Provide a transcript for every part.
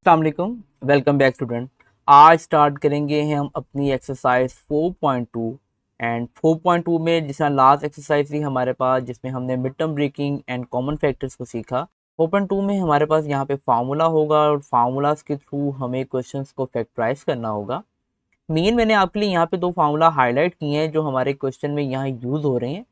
अस्सलाम वालेकुम, welcome back student. आज स्टार्ट करेंगे हम अपनी एक्सरसाइज 4.2 एंड 4.2 में जिस लास्ट एक्सरसाइज थी हमारे पास जिसमें हमने mid term breaking and common factors को सीखा। 4.2 में हमारे पास यहाँ पे फार्मूला होगा और फार्मूलाज के थ्रू हमें क्वेश्चंस को फैक्टराइज करना होगा। मैंने आपके लिए यहाँ पे दो फार्मूला हाईलाइट किए हैं जो हमारे क्वेश्चन में यहाँ यूज़ हो रहे हैं।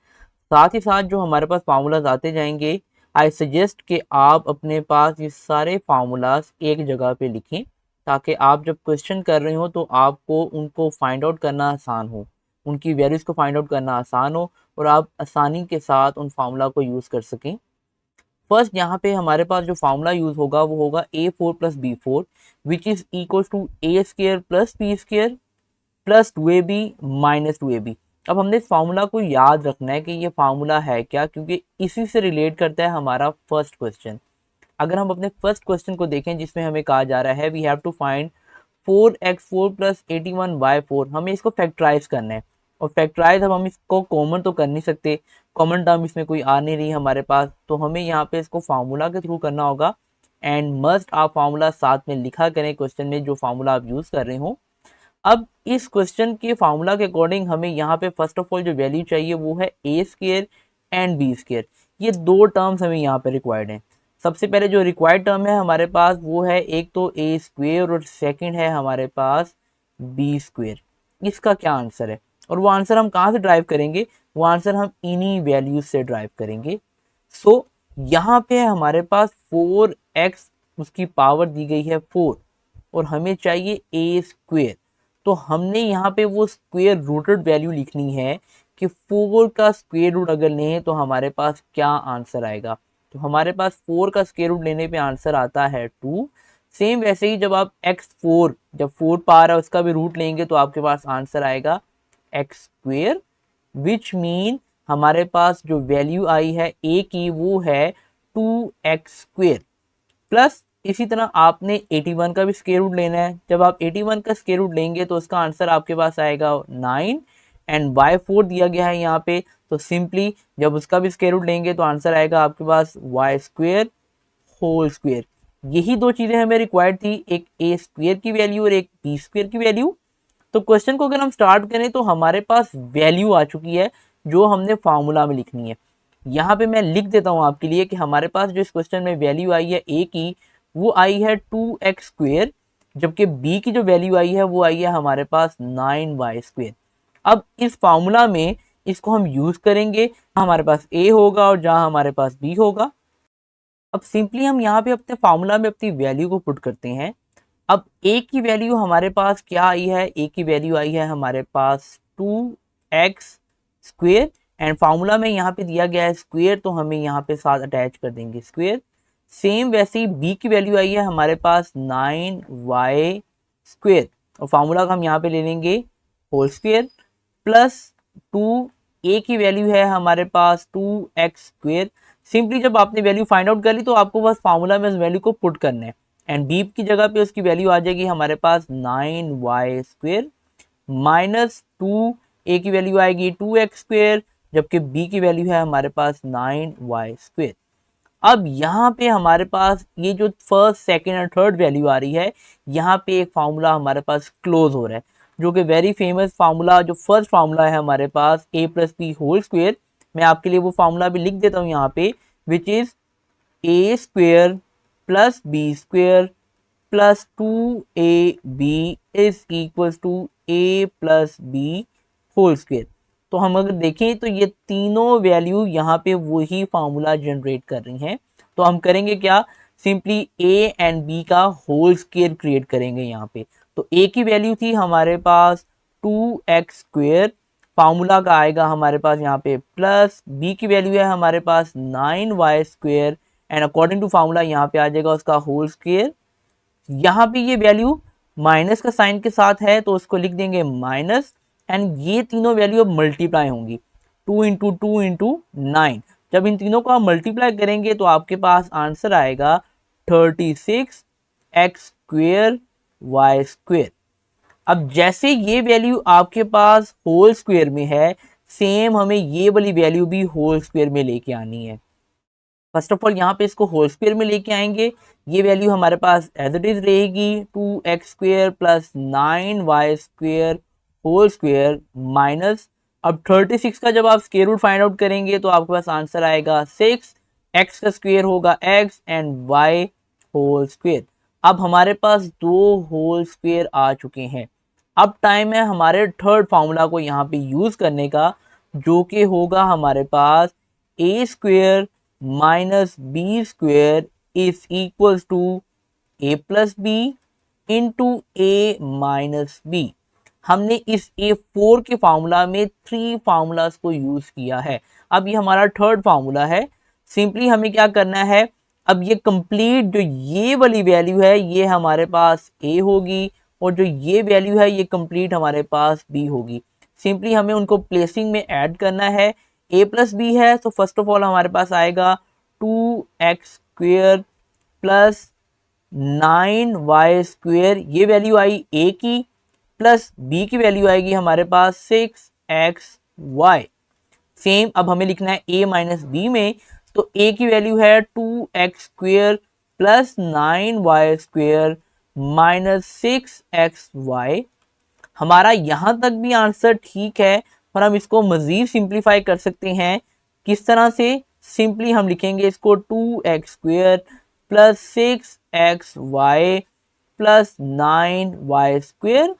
साथ ही साथ जो हमारे पास फार्मूलाज आते जाएंगे, आई सजेस्ट कि आप अपने पास ये सारे फार्मूलाज एक जगह पे लिखें ताकि आप जब क्वेश्चन कर रहे हो तो आपको उनको फाइंड आउट करना आसान हो, उनकी वैल्यूज़ को फाइंड आउट करना आसान हो और आप आसानी के साथ उन फार्मूला को यूज़ कर सकें। फर्स्ट यहाँ पे हमारे पास जो फार्मूला यूज़ होगा वो होगा A4 plus B4 which is equal to A square plus B square plus 2ab minus 2ab। अब हमने इस फार्मूला को याद रखना है कि ये फार्मूला है क्या, क्योंकि इसी से रिलेट करता है हमारा फर्स्ट क्वेश्चन। अगर हम अपने फर्स्ट क्वेश्चन को देखें जिसमें हमें कहा जा रहा है we have to find 4x4 plus 81y4, हमें इसको फैक्टराइज करना है। और फैक्टराइज अब हम इसको कॉमन तो कर नहीं सकते, कॉमन टर्म इसमें कोई आ नहीं रही हमारे पास, तो हमें यहाँ पे इसको फार्मूला के थ्रू करना होगा। एंड मस्ट आप फार्मूला साथ में लिखा करें क्वेश्चन में जो फार्मूला आप यूज़ कर रहे हो। अब इस क्वेश्चन के फार्मूला के अकॉर्डिंग हमें यहाँ पे फर्स्ट ऑफ ऑल जो वैल्यू चाहिए वो है ए स्केयर एंड बी स्केयर। ये दो टर्म्स हमें यहाँ पे रिक्वायर्ड हैं। सबसे पहले जो रिक्वायर्ड टर्म है हमारे पास वो है एक तो ए स्क्वेयर और सेकंड है हमारे पास बी स्क्वेयर। इसका क्या आंसर है और वो आंसर हम कहाँ से ड्राइव करेंगे? वो आंसर हम इन्हीं वैल्यूज से ड्राइव करेंगे। सो यहाँ पे हमारे पास 4x, उसकी पावर दी गई है 4 और हमें चाहिए ए स्क्वेयर। तो हमने यहाँ पे वो स्क्वेयर रूटेड वैल्यू लिखनी है कि 4 का स्क्वेयर रूट अगर लें तो हमारे पास क्या आंसर आएगा। तो हमारे पास 4 का स्क्वेयर रूट लेने पे आंसर आता है 2। सेम वैसे ही जब आप x4, जब 4 पावर है उसका भी रूट लेंगे तो आपके पास आंसर आएगा एक्स स्क्वेयर, विच मीन हमारे पास जो वैल्यू आई है a की वो है 2x स्क्वेयर। प्लस इसी तरह आपने 81 का भी स्क्वायर रूट लेना है। जब आप 81 का स्क्वायर रूट लेंगे तो उसका आंसर आपके पास आएगा 9 एंड बाय 4 दिया गया है यहाँ पे, तो सिंपली जब उसका भी स्क्वायर रूट लेंगे तो आंसर आएगा आपके पास वाई स्क्वेयर होल स्क्वेयर। यही दो चीज़ें हमें रिक्वायर्ड थी, एक ए स्क्वेयर की वैल्यू और एक बी स्क्वेयर की वैल्यू। तो क्वेश्चन को अगर हम स्टार्ट करें तो हमारे पास वैल्यू आ चुकी है जो हमने फार्मूला में लिखनी है। यहाँ पे मैं लिख देता हूँ आपके लिए कि हमारे पास जो इस क्वेश्चन में वैल्यू आई है ए की वो आई है 2x स्क्वेयर, जबकि बी की जो वैल्यू आई है वो आई है हमारे पास 9y स्क्वेयर। अब इस फार्मूला में इसको हम यूज करेंगे, हमारे पास ए होगा और जहाँ हमारे पास बी होगा। अब सिंपली हम यहाँ पे अपने फार्मूला में अपनी वैल्यू को पुट करते हैं। अब ए की वैल्यू हमारे पास क्या आई है? ए की वैल्यू आई है हमारे पास 2x स्क्वेयर एंड फार्मूला में यहाँ पे दिया गया है स्क्वेयर, तो हमें यहाँ पे साथ अटैच कर देंगे स्क्वेयर। सेम वैसे ही बी की वैल्यू आई है हमारे पास 9y स्क्वेयर और फार्मूला का हम यहाँ पे ले लेंगे होल स्क्वेयर प्लस 2। ए की वैल्यू है हमारे पास 2x स्क्वेयर। सिंपली जब आपने वैल्यू फाइंड आउट कर ली तो आपको बस फार्मूला में उस वैल्यू को पुट करना है एंड बी की जगह पे उसकी वैल्यू आ जाएगी हमारे पास 9y स्क्वेयर माइनस 2। ए की वैल्यू आएगी 2x स्क्वेयर जबकि बी की वैल्यू है हमारे पास 9y स्क्वेयर। अब यहाँ पे हमारे पास ये जो फर्स्ट सेकंड और थर्ड वैल्यू आ रही है, यहाँ पे एक फार्मूला हमारे पास क्लोज हो रहा है जो कि वेरी फेमस फार्मूला, जो फर्स्ट फार्मूला है हमारे पास ए प्लस बी होल स्क्वेयर। मैं आपके लिए वो फार्मूला भी लिख देता हूँ यहाँ पे, which is a square plus b square plus 2ab is equal to A plus b whole square. तो हम अगर देखें तो ये तीनों वैल्यू यहाँ पे वही फार्मूला जनरेट कर रही हैं। तो हम करेंगे क्या? सिंपली ए एंड बी का होल स्क्वेयर क्रिएट करेंगे यहाँ पे। तो ए की वैल्यू थी हमारे पास 2x स्क्वेयर, फार्मूला का आएगा हमारे पास यहाँ पे प्लस बी की वैल्यू है हमारे पास 9y square and according to formula यहाँ पे आ जाएगा उसका होल स्क्वेयर। यहाँ पे ये वैल्यू माइनस का साइन के साथ है तो उसको लिख देंगे माइनस एंड ये तीनों वैल्यू अब मल्टीप्लाई होंगी 2 इंटू 9। जब इन तीनों को आप मल्टीप्लाई करेंगे तो आपके पास आंसर आएगा 36x स्क्वेयर y स्क्वेयर। अब जैसे ये वैल्यू आपके पास होल स्क्वेयर में है, सेम हमें ये वाली वैल्यू भी होल स्क्वेयर में लेके आनी है। फर्स्ट ऑफ ऑल यहाँ पे इसको होल स्क्वायर में लेके आएंगे, ये वैल्यू हमारे पास एज इट इज रहेगी 2x² plus 9y² whole square minus, अब 36 का जब आप स्क्वायर रूट फाइंड आउट करेंगे तो आपके पास आंसर आएगा 6, x का स्क्वायर होगा x and y whole square. अब हमारे पास दो होल स्क्वायर आ चुके हैं। अब टाइम है हमारे थर्ड फार्मूला को यहाँ पे यूज करने का, जो कि होगा हमारे पास a² minus b² is equals to a+b into a minus b। हमने इस A4 के फार्मूला में 3 फार्मूलाज को यूज किया है। अब ये हमारा थर्ड फार्मूला है। सिंपली हमें क्या करना है, अब ये कंप्लीट जो ये वाली वैल्यू है ये हमारे पास A होगी, और जो ये वैल्यू है ये कंप्लीट हमारे पास B होगी। सिंपली हमें उनको प्लेसिंग में ऐड करना है। A+B है तो फर्स्ट ऑफ ऑल हमारे पास आएगा 2x² प्लस 9y², ये वैल्यू आई A की, प्लस B की वैल्यू आएगी हमारे पास 6xy। सेम अब हमें लिखना है A माइनस B में, तो A की वैल्यू है 2x² plus 9y² minus 6xy। हमारा यहाँ तक भी आंसर ठीक है, और हम इसको मजीद सिंप्लीफाई कर सकते हैं। किस तरह से? सिंपली हम लिखेंगे इसको 2x² plus 6xy plus 9y²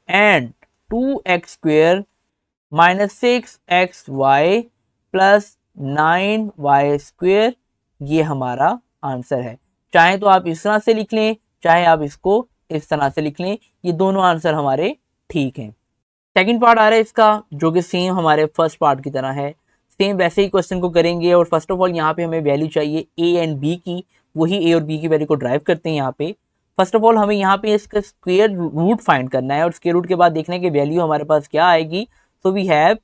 and 2x² minus 6xy plus 9y², ये हमारा आंसर है। चाहे तो आप इस तरह से लिख लें, चाहे आप इसको इस तरह से लिख लें, ये दोनों आंसर हमारे ठीक हैं। सेकंड पार्ट आ रहा है इसका, जो कि सेम हमारे फर्स्ट पार्ट की तरह है। सेम वैसे ही क्वेश्चन को करेंगे, और फर्स्ट ऑफ ऑल यहाँ पे हमें वैल्यू चाहिए ए एंड बी की, वही ए और बी की वैल्यू को ड्राइव करते हैं यहाँ पे। फर्स्ट ऑफ ऑल हमें यहाँ पे इसका स्क्वायर रूट फाइंड करना है, और स्क्वायर रूट के बाद देखना है कि वैल्यू हमारे पास क्या आएगी। सो वी हैव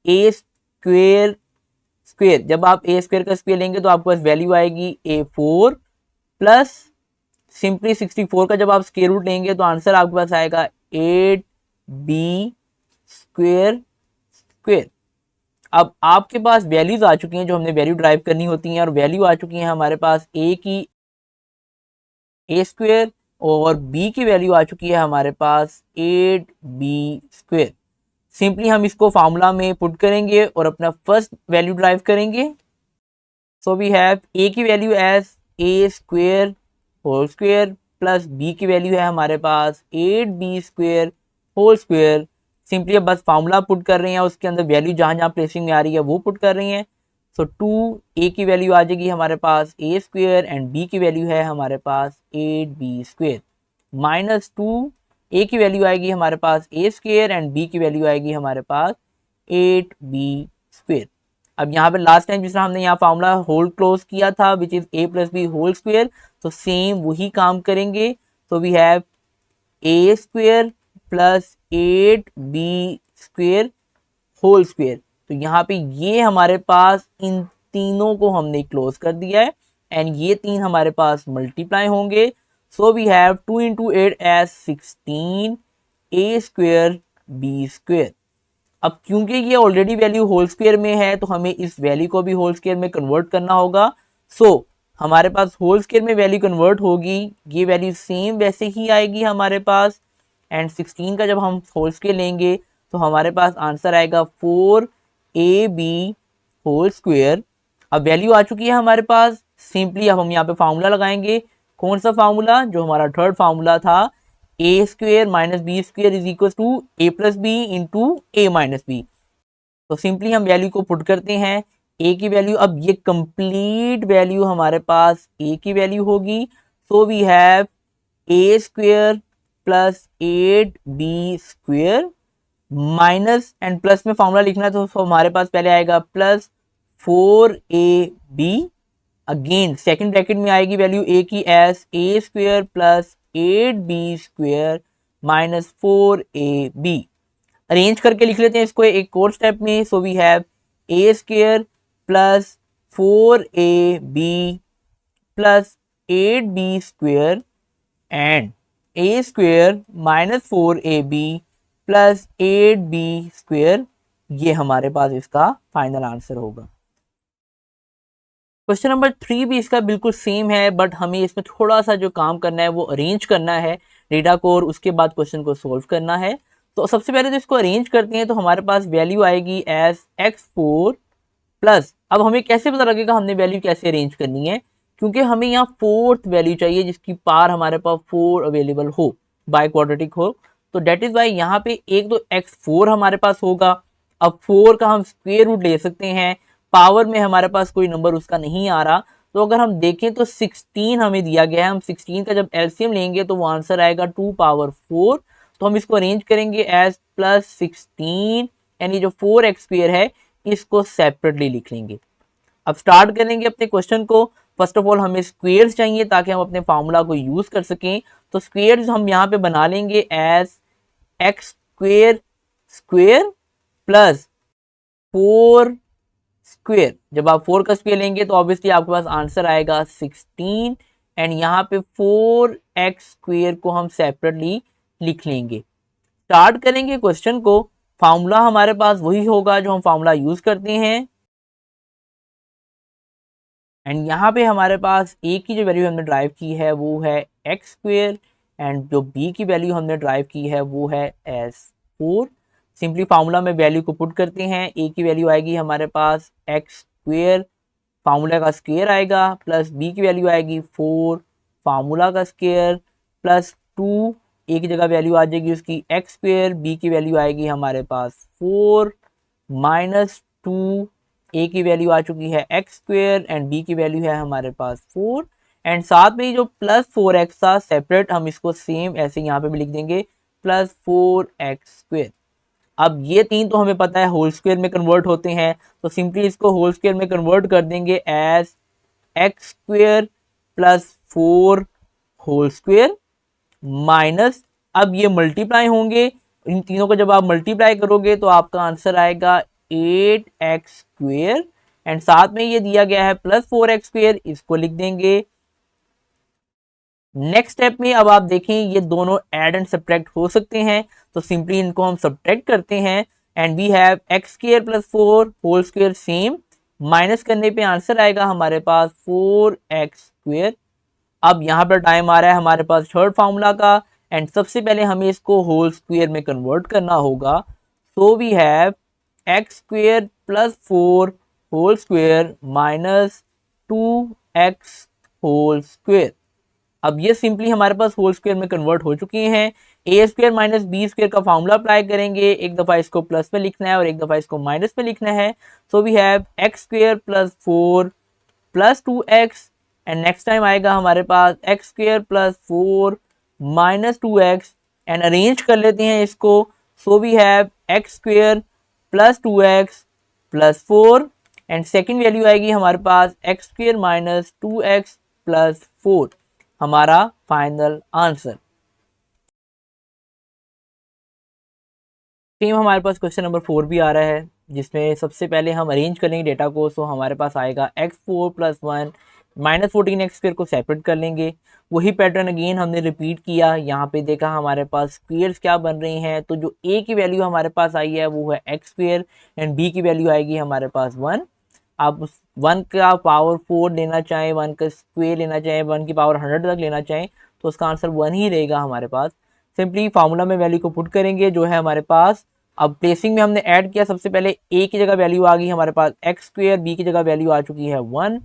A² स्क्वायर, जब आप A² का स्क्वायर लेंगे तो आपके पास वैल्यू आएगी A4 प्लस सिंपली 64 का जब आप स्क्वायर रूट लेंगे तो आंसर आपके पास आएगा 8b² अब आपके पास वैल्यूज आ चुकी हैं जो हमने वैल्यू ड्राइव करनी होती हैं, और वैल्यू आ चुकी है हमारे पास A की A² और B की वैल्यू आ चुकी है हमारे पास 8b²। सिंपली हम इसको फार्मूला में पुट करेंगे और अपना फर्स्ट वैल्यू ड्राइव करेंगे। सो वी हैव A की value as A² whole square plus B की वैल्यू है हमारे पास 8b² होल स्क्वायर। सिंपली अब बस फार्मूला पुट कर रहे हैं, उसके अंदर वैल्यू जहाँ जहाँ प्लेसिंग में आ रही है वो पुट कर रही हैं। सो 2A की वैल्यू आ जाएगी हमारे पास A² एंड B की वैल्यू है हमारे पास 8b² माइनस 2A की वैल्यू आएगी हमारे पास A² एंड B की वैल्यू आएगी हमारे पास 8b²। अब यहाँ पे लास्ट टाइम जिस तरह हमने यहाँ फार्मूला होल क्लोज किया था which is A+B whole square, तो सेम वही काम करेंगे। तो we have A² plus 8b² whole square. तो यहाँ पे ये हमारे पास इन तीनों को हमने क्लोज कर दिया है, एंड ये तीन हमारे पास मल्टीप्लाई होंगे। So we have 2 into 8 as 16 A² B²। अब क्योंकि ये ऑलरेडी वैल्यू होल स्क्वायर में है तो हमें इस वैल्यू को भी होल स्क्वायर में कन्वर्ट करना होगा। सो हमारे पास होल स्क्वायर में वैल्यू कन्वर्ट होगी, ये वैल्यू सेम वैसे ही आएगी हमारे पास, एंड 16 का जब हम होल स्क्वायर लेंगे तो हमारे पास आंसर आएगा 4ab होल स्क्वायर। अब वैल्यू आ चुकी है हमारे पास। सिंपली अब हम यहाँ पे फार्मूला लगाएंगे। कौन सा फार्मूला? जो हमारा थर्ड फार्मूला था, A² minus B² is equal to A+B into A minus B। तो सिंपली हम वैल्यू को पुट करते हैं। A की वैल्यू, अब ये कंप्लीट वैल्यू हमारे पास A की वैल्यू होगी। So we have A² plus 8b² minus, and plus में फॉर्मूला लिखना है तो हमारे पास पहले आएगा plus 4ab। Again second bracket में आएगी वैल्यू A की as A² plus 8b² minus 4ab। Arrange करके लिख लेते हैं इसको एक और स्टेप में। So we have A² plus 4ab plus 8b² and A² minus 4ab plus 8b², ये हमारे पास इसका फाइनल आंसर होगा। क्वेश्चन नंबर 3 भी इसका बिल्कुल सेम है, बट हमें इसमें थोड़ा सा जो काम करना है वो अरेंज करना है डेटा को और उसके बाद क्वेश्चन को सोल्व करना है। तो सबसे पहले तो इसको अरेंज करते हैं, तो हमारे पास वैल्यू आएगी एज x4 प्लस, अब हमें कैसे पता लगेगा हमने वैल्यू कैसे अरेंज करनी है, क्योंकि हमें यहाँ फोर्थ वैल्यू चाहिए जिसकी पार हमारे पास 4 अवेलेबल हो, बाय क्वाड्रेटिक हो। तो डेट इज वाई यहाँ पे एक तो x4 हमारे पास होगा। अब 4 का हम स्क्वेयर रूट ले सकते हैं, पावर में हमारे पास कोई नंबर उसका नहीं आ रहा। तो अगर हम देखें तो 16 हमें दिया गया है, हम 16 का जब एलसीएम लेंगे तो वो आंसर आएगा 2 पावर 4। तो हम इसको अरेंज करेंगे एज प्लस 16, यानी जो 4x स्क्वेयर है इसको सेपरेटली लिख लेंगे। अब स्टार्ट करेंगे अपने क्वेश्चन को। फर्स्ट ऑफ ऑल हमें स्क्वेयर्स चाहिए ताकि हम अपने फार्मूला को यूज कर सकें। तो स्क्वेयर्स हम यहाँ पे बना लेंगे as x square square plus 4 square. जब आप 4 का स्क्वेयर लेंगे तो ऑब्वियसली आपके पास आंसर आएगा 16, एंड यहाँ पे 4x स्क्वेयर को हम सेपरेटली लिख लेंगे। स्टार्ट करेंगे क्वेश्चन को। फार्मूला हमारे पास वही होगा जो हम फार्मूला यूज करते हैं, एंड यहाँ पे हमारे पास a की जो वैल्यू हमने ड्राइव की है वो है एक्स स्क्वेयर, एंड जो b की वैल्यू हमने ड्राइव की है वो है एस 4। सिंपली फार्मूला में वैल्यू को पुट करते हैं। a की वैल्यू आएगी हमारे पास एक्स स्क्वेयर, फार्मूला का स्क्वेयर आएगा, प्लस b की वैल्यू आएगी 4 फार्मूला का स्क्वेयर, प्लस 2 a की जगह वैल्यू आ जाएगी उसकी एक्स स्क्वेयर, b की वैल्यू आएगी हमारे पास 4 माइनस 2, a की वैल्यू आ चुकी है एक्स स्क्वेयर एंड b की वैल्यू है हमारे पास 4, एंड साथ में जो प्लस 4x था सेपरेट हम इसको सेम ऐसे यहाँ पे भी लिख देंगे प्लस 4x स्क्वेयर। अब ये तीन तो हमें पता है होल स्क्वेयर में कन्वर्ट होते हैं, तो सिंपली इसको होल स्क्वेयर में कन्वर्ट कर देंगे as x square plus 4 whole square minus, अब ये मल्टीप्लाई होंगे, इन तीनों को जब आप मल्टीप्लाई करोगे तो आपका आंसर आएगा 8x स्क्वेयर, एंड साथ में ये दिया गया है प्लस 4x स्क्वेयर, इसको लिख देंगे। नेक्स्ट स्टेप में अब आप देखें ये दोनों ऐड एंड सब्ट्रैक्ट हो सकते हैं, तो सिंपली इनको हम सब्ट्रैक्ट करते हैं, and we have x square plus 4 whole square same, minus करने पे आंसर आएगा हमारे पास 4x स्क्वेयर। अब यहाँ पर टाइम आ रहा है हमारे पास थर्ड फार्मूला का, एंड सबसे पहले हमें इसको होल स्क्वायर में कन्वर्ट करना होगा। So we have x square plus 4 whole square minus 2x whole square. अब ये सिंपली हमारे पास होल स्क्वायर में कन्वर्ट हो चुकी हैं। A square minus B square का फॉर्मूला अप्लाई करेंगे, एक दफ़ा इसको प्लस में लिखना है और एक दफ़ा इसको माइनस में लिखना है। So we have x square plus 4 plus 2x, and next time आएगा हमारे पास x square plus 4 minus 2x, and arrange कर लेते हैं इसको। So we have x square plus 2x plus 4, and second value आएगी हमारे पास x square minus 2x plus 4, हमारा फाइनल आंसर। सेम हमारे पास क्वेश्चन नंबर 4 भी आ रहा है, जिसमें सबसे पहले हम अरेंज करेंगे डेटा को। सो हमारे पास आएगा x4 plus 1 minus 14x square को सेपरेट कर लेंगे। वही पैटर्न अगेन हमने रिपीट किया, यहाँ पे देखा हमारे पास स्क्वेयर्स क्या बन रही हैं। तो जो a की वैल्यू हमारे पास आई है वो है एक्स स्क्वेयर, एंड b की वैल्यू आएगी हमारे पास 1। आप 1 का पावर 4 लेना चाहें, 1 का स्क्वेयर लेना चाहें, 1 की पावर 100 तक लेना चाहें, तो उसका आंसर 1 ही रहेगा हमारे पास। सिंपली फार्मूला में वैल्यू को पुट करेंगे जो है हमारे पास। अब प्लेसिंग में हमने ऐड किया, सबसे पहले a की जगह वैल्यू आ गई हमारे पास एक्स स्क्वेयर, b की जगह वैल्यू आ चुकी है 1।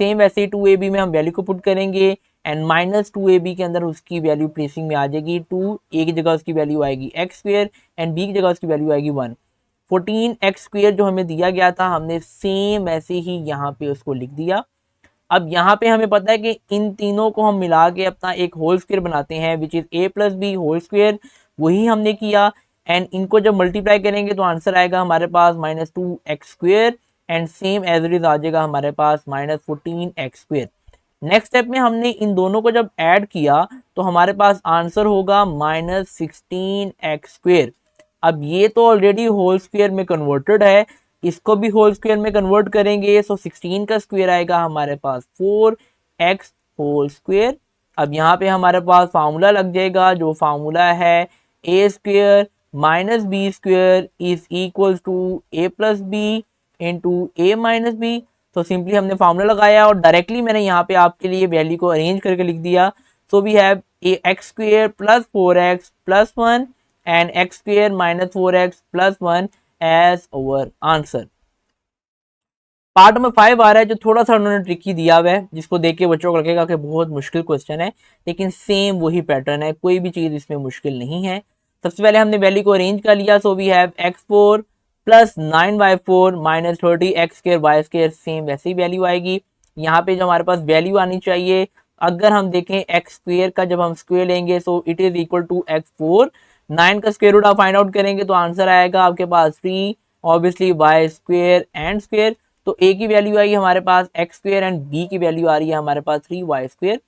सेम वैसे ही 2ab में हम वैल्यू को पुट करेंगे, एंड माइनस 2ab के अंदर उसकी वैल्यू प्लेसिंग में आ जाएगी 2, a की जगह उसकी वैल्यू आएगी एक्स स्क्वेयर, एंड b की जगह उसकी वैल्यू आएगी 1। 14x स्क्वेयर जो हमें दिया गया था हमने सेम ऐसे ही यहाँ पे उसको लिख दिया। अब यहाँ पे हमें पता है कि इन तीनों को हम मिला के अपना एक होल स्क्वायर बनाते हैं, which is a plus b whole square, वही हमने किया। एंड इनको जब मल्टीप्लाई करेंगे तो आंसर आएगा हमारे पास minus 2x square, and same as it is आ जाएगा हमारे पास minus 14x square. Next step में हमने इन दोनों को जब ऐड किया तो हमारे पास आंसर होगा माइनस 16x स्क्वेयर। अब ये तो ऑलरेडी होल स्क्वायर में कन्वर्टेड है, इसको भी होल स्क्वायर में कन्वर्ट करेंगे। सो 16 का स्क्वायर आएगा हमारे पास 4x होल स्क्वायर। अब यहाँ पे हमारे पास फार्मूला लग जाएगा, जो फार्मूला है A square minus B square is equal to A plus B into A minus B. तो सिंपली हमने फार्मूला लगाया और डायरेक्टली मैंने यहाँ पे आपके लिए वैल्यू को अरेंज करके लिख दिया। So we have x square plus 4x plus 1 and x square minus 4x plus 1 as our answer. Part number 5 आ रहा है जो थोड़ा सा उन्होंने ट्रिकी दिया हुआ है, जिसको देख के बच्चों को लगेगा कि बहुत मुश्किल क्वेश्चन है, लेकिन सेम वही पैटर्न है, कोई भी चीज़ इसमें मुश्किल नहीं है। सबसे पहले हमने वैल्यू को अरेंज कर लिया। So we have x4 plus 9y4 minus 30 x square y square, same वैसी वैल्यू आएगी। यहाँ पे जो हमारे पास वैल्यू आनी चाहिए, अगर हम देखें एक्स स्क्वेयर का जब हम स्क्वेयर लेंगे so it is equal to x4, 9 का स्क्वेयर रूट आप फाइंड आउट करेंगे तो आंसर आएगा आपके पास 3, obviously y square and square. तो ए की वैल्यू आई हमारे पास एक्स स्क्वेयर एंड बी की वैल्यू आ रही है हमारे पास 3y स्क्वेयर।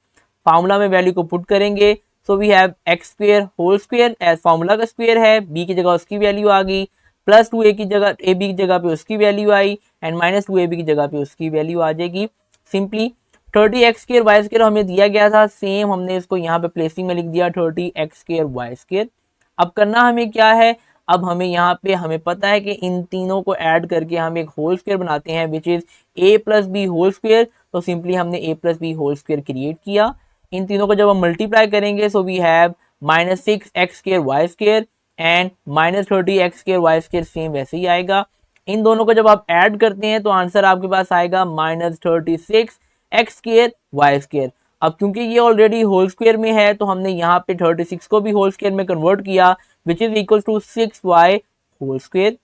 फार्मूला में वैल्यू को पुट करेंगे। So we have x square whole square as formula का स्क्वेयर है, बी की जगह उसकी वैल्यू आ गई, प्लस 2a की जगह ए बी की जगह पे उसकी value I and minus 2ab की जगह पे उसकी वैल्यू आ जाएगी। Simply 30 x square y square हमें दिया गया था, सेम हमने इसको यहाँ पे प्लेसिंग में लिख दिया 30 एक्स स्क्वेयर वाई स्क्वेयर। अब करना हमें क्या है, अब हमें यहाँ पे हमें पता है कि इन तीनों को ऐड करके हम एक होल स्क्वायर बनाते हैं which is a plus b whole square. तो सिंपली हमने a plus b whole square create किया। इन तीनों को जब हम मल्टीप्लाई करेंगे so we have minus 6 x square y square and minus 30 x square y square, same वैसे ही आएगा। इन दोनों को जब आप ऐड करते हैं तो आंसर आपके पास आएगा minus 36 x square y square. अब क्योंकि ये ऑलरेडी होल स्क्वायर में है तो हमने यहाँ पे 36 को भी होल स्क्वायर में कन्वर्ट किया which is equal to 6y whole square.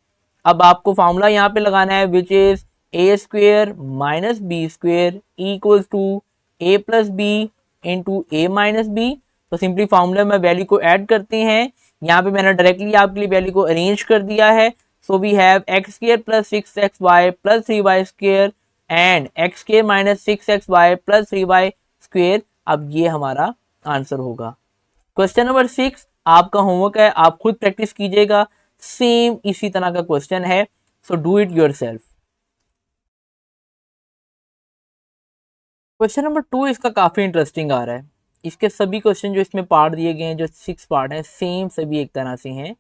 अब आपको फॉर्मूला यहाँ पे लगाना है which is a square minus b square equals to A plus B into A minus B. तो सिंपली फॉर्मूला में वैल्यू को ऐड करते हैं। यहाँ पे मैंने डायरेक्टली आपके लिए वैल्यू को अरेंज कर दिया है। So we have x square plus 6xy plus 3y square and x square minus 6xy plus 3y square. अब ये हमारा आंसर होगा। क्वेश्चन नंबर 6 आपका होमवर्क है, आप खुद प्रैक्टिस कीजिएगा, सेम इसी तरह का क्वेश्चन है, so do it yourself. Question number 2 इसका काफी इंटरेस्टिंग आ रहा है। इसके सभी क्वेश्चन जो इसमें पार्ट दिए गए हैं, जो 6 पार्ट हैं, सेम सभी एक तरह से हैं,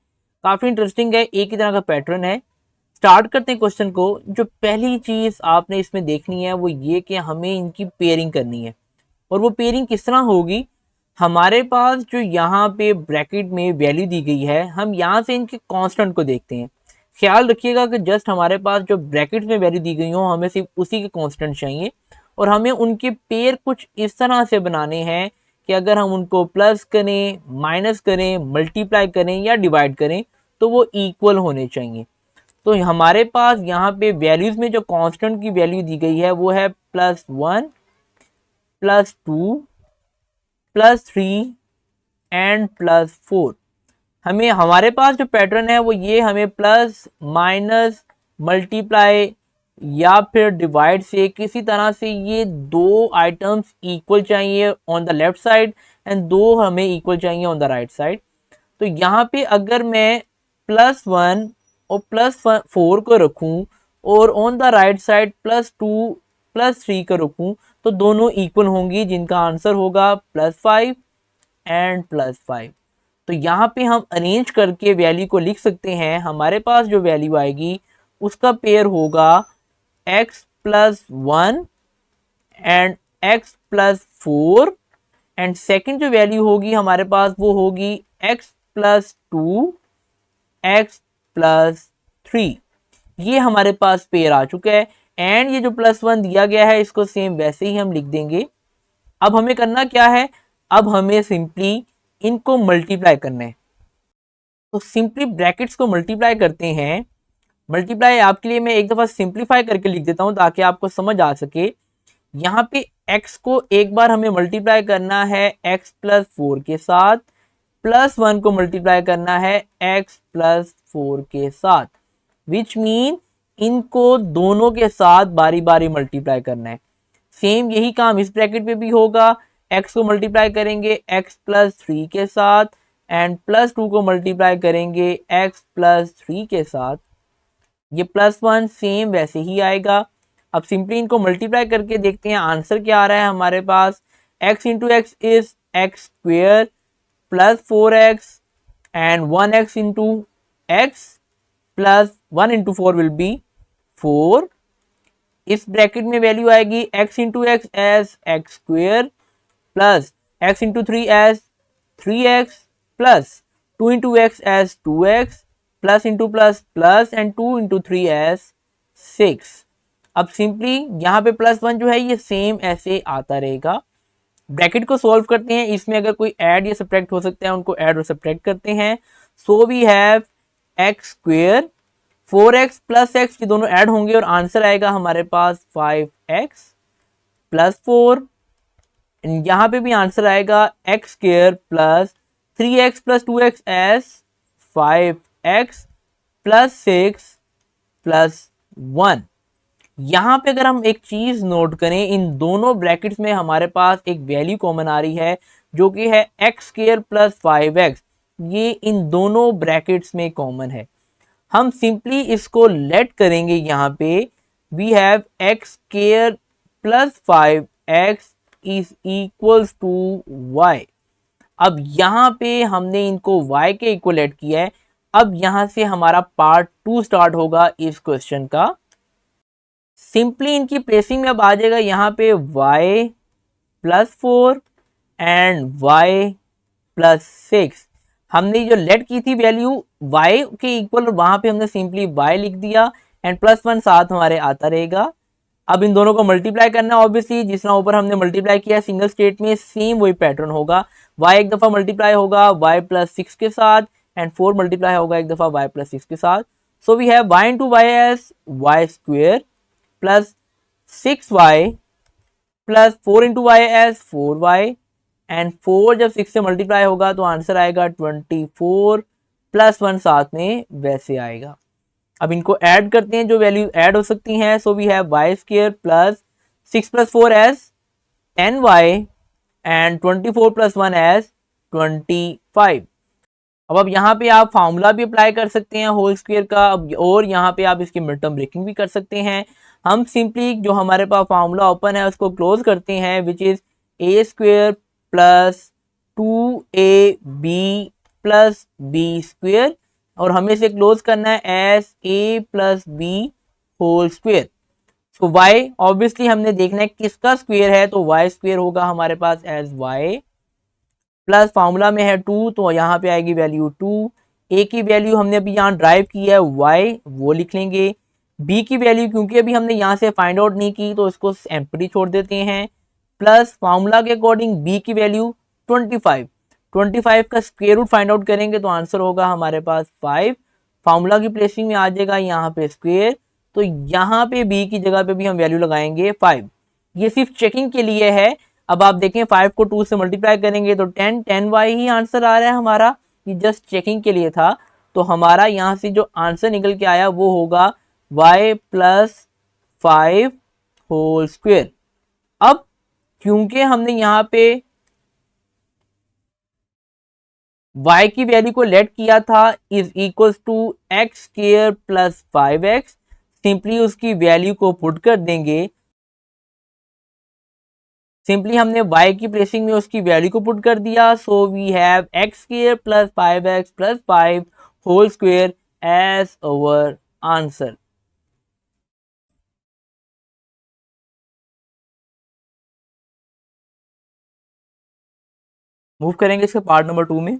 काफी इंटरेस्टिंग है, एक ही तरह का पैटर्न है। स्टार्ट करते हैं क्वेश्चन को। जो पहली चीज आपने इसमें देखनी है वो ये कि हमें इनकी पेयरिंग करनी है। और वो पेयरिंग किस तरह होगी, हमारे पास जो यहाँ पे ब्रैकेट में वैल्यू दी गई है, हम यहाँ से इनके कांस्टेंट को देखते हैं। ख्याल रखिएगा कि जस्ट हमारे पास जो ब्रैकेट में वैल्यू दी गई हो हमें सिर्फ उसी के कांस्टेंट चाहिए और हमें उनके पेयर कुछ इस तरह से बनाने हैं कि अगर हम उनको प्लस करें, माइनस करें, मल्टीप्लाई करें या डिवाइड करें तो वो इक्वल होने चाहिए। तो हमारे पास यहाँ पे वैल्यूज में जो कांस्टेंट की वैल्यू दी गई है वो है +1 +2 +3 एंड +4। हमें हमारे पास जो पैटर्न है वो ये, हमें प्लस माइनस मल्टीप्लाई या फिर डिवाइड से किसी तरह से ये दो आइटम्स इक्वल चाहिए on the left side and दो हमें इक्वल चाहिए ऑन द राइट साइड। तो यहाँ पे अगर मैं +1 और +4 को रखूँ और ऑन द राइट साइड +2 +3 को रखूँ तो दोनों इक्वल होंगी, जिनका आंसर होगा +5 एंड +5। तो यहाँ पे हम अरेंज करके वैल्यू को लिख सकते हैं। हमारे पास जो वैल्यू आएगी उसका पेयर होगा x+1 and x+4 and second जो वैल्यू होगी हमारे पास वो होगी x+2 x+3। ये हमारे पास पेयर आ चुका है एंड ये जो +1 दिया गया है इसको सेम वैसे ही हम लिख देंगे। अब हमें करना क्या है, अब हमें सिंपली इनको मल्टीप्लाई करना है। तो सिंपली ब्रैकेट्स को मल्टीप्लाई करते हैं। मल्टीप्लाई आपके लिए मैं एक दफ़ा सिंप्लीफाई करके लिख देता हूं ताकि आपको समझ आ सके। यहाँ पे x को एक बार हमें मल्टीप्लाई करना है x+4 के साथ, +1 को मल्टीप्लाई करना है x+4 के साथ, विच मीन इनको दोनों के साथ बारी बारी मल्टीप्लाई करना है। सेम यही काम इस ब्रैकेट पे भी होगा। x को मल्टीप्लाई करेंगे x+3 के साथ एंड +2 को मल्टीप्लाई करेंगे x+3 के साथ। ये +1 सेम वैसे ही आएगा। अब सिंपली इनको मल्टीप्लाई करके देखते हैं आंसर क्या आ रहा है हमारे पास। x into x is x square +4x and 1x into x plus 1 into 4 will be 4 इस ब्रैकेट में वैल्यू आएगी x into x as x square plus x into three as 3x plus 2 into x as 2x plus into plus plus and 2 into three as 6। अब simply यहाँ पे +1 जो है ये same ऐसे आता रहेगा। ब्रैकेट को सॉल्व करते हैं, इसमें अगर कोई ऐड या सब्ट्रैक्ट हो सकता है उनको ऐड और सब्ट्रैक्ट करते हैं। So we have x square 4x plus x, ये दोनों ऐड होंगे और आंसर आएगा हमारे पास 5x प्लस 4। यहाँ पे भी आंसर आएगा x square plus 3x plus 2x S 5x plus 6 plus 1। यहाँ पे अगर हम एक चीज नोट करें, इन दोनों ब्रैकेट्स में हमारे पास एक वैल्यू कॉमन आ रही है जो कि है एक्स स्क्वेयर प्लस 5x। ये इन दोनों ब्रैकेट्स में कॉमन है। हम सिंपली इसको लेट करेंगे यहाँ पे we have x square plus 5x is equals to y। अब यहाँ पे हमने इनको y के इक्वल लेट किया है। अब यहाँ से हमारा पार्ट 2 स्टार्ट होगा इस क्वेश्चन का। सिंपली इनकी प्लेसिंग में अब आ जाएगा यहाँ पे y plus 4 and y plus 6। हमने जो लेट की थी वैल्यू y के इक्वल, वहां पे हमने सिंपली y लिख दिया एंड +1 साथ हमारे आता रहेगा। अब इन दोनों को मल्टीप्लाई करना है, ऑब्वियसली जिस तरह ऊपर हमने मल्टीप्लाई किया सिंगल स्टेट में सेम वही पैटर्न होगा। y एक दफा मल्टीप्लाई होगा y प्लस 6 के साथ एंड 4 मल्टीप्लाई होगा एक दफा y प्लस 6 के साथ। So we have y into y as y square plus 6y plus 4 into y as 4y and 4 जब 6 से मल्टीप्लाई होगा तो आंसर आएगा 24 प्लस 1 साथ में वैसे आएगा। अब इनको ऐड करते हैं जो वैल्यू ऐड हो सकती हैं। So we have y square plus 6 plus 4 as 10y and 24 plus 1 as 25। अब यहाँ पे आप फार्मूला भी अप्लाई कर सकते हैं होल स्क्वायर का, और यहाँ पे आप इसकी मिड टर्म ब्रेकिंग भी कर सकते हैं। हम सिंपली जो हमारे पास फार्मूला ओपन है उसको क्लोज करते हैं, which is a square plus 2ab plus b square, और हमें इसे क्लोज करना है as a plus b whole square. So y obviously हमने देखना है किसका स्क्वेयर है, तो y स्क्वेयर होगा हमारे पास एज y प्लस फार्मूला में है 2 तो यहाँ पे आएगी वैल्यू 2। a की वैल्यू हमने अभी यहाँ ड्राइव की है y, वो लिख लेंगे। b की वैल्यू क्योंकि अभी हमने यहाँ से फाइंड आउट नहीं की तो इसको एम्प्टी छोड़ देते हैं, प्लस फार्मूला के अकॉर्डिंग b की वैल्यू 25 का स्क्वायर रूट फाइंड आउट करेंगे तो आंसर होगा हमारे पास 5। फार्मूला की प्लेसिंग में आ जाएगा यहाँ पे स्क्वायर, तो यहाँ पे b की जगह पे भी हम वैल्यू लगाएंगे 5। ये सिर्फ चेकिंग के लिए है। अब आप देखें 5 को 2 से मल्टीप्लाई करेंगे तो 10y ही आंसर आ रहा है हमारा, ये जस्ट चेकिंग के लिए था। तो हमारा यहाँ से जो आंसर निकल के आया वो होगा y प्लस 5 होल स्क्वेयर। अब क्योंकि हमने यहाँ पे y की वैल्यू को लेट किया था is equals to x square plus 5x, simply उसकी वैल्यू को पुट कर देंगे। सिंपली हमने y की प्लेसिंग में उसकी वैल्यू को पुट कर दिया। So we have x square plus 5x plus 5 whole square as our answer. Move करेंगे इसके पार्ट नंबर 2 में।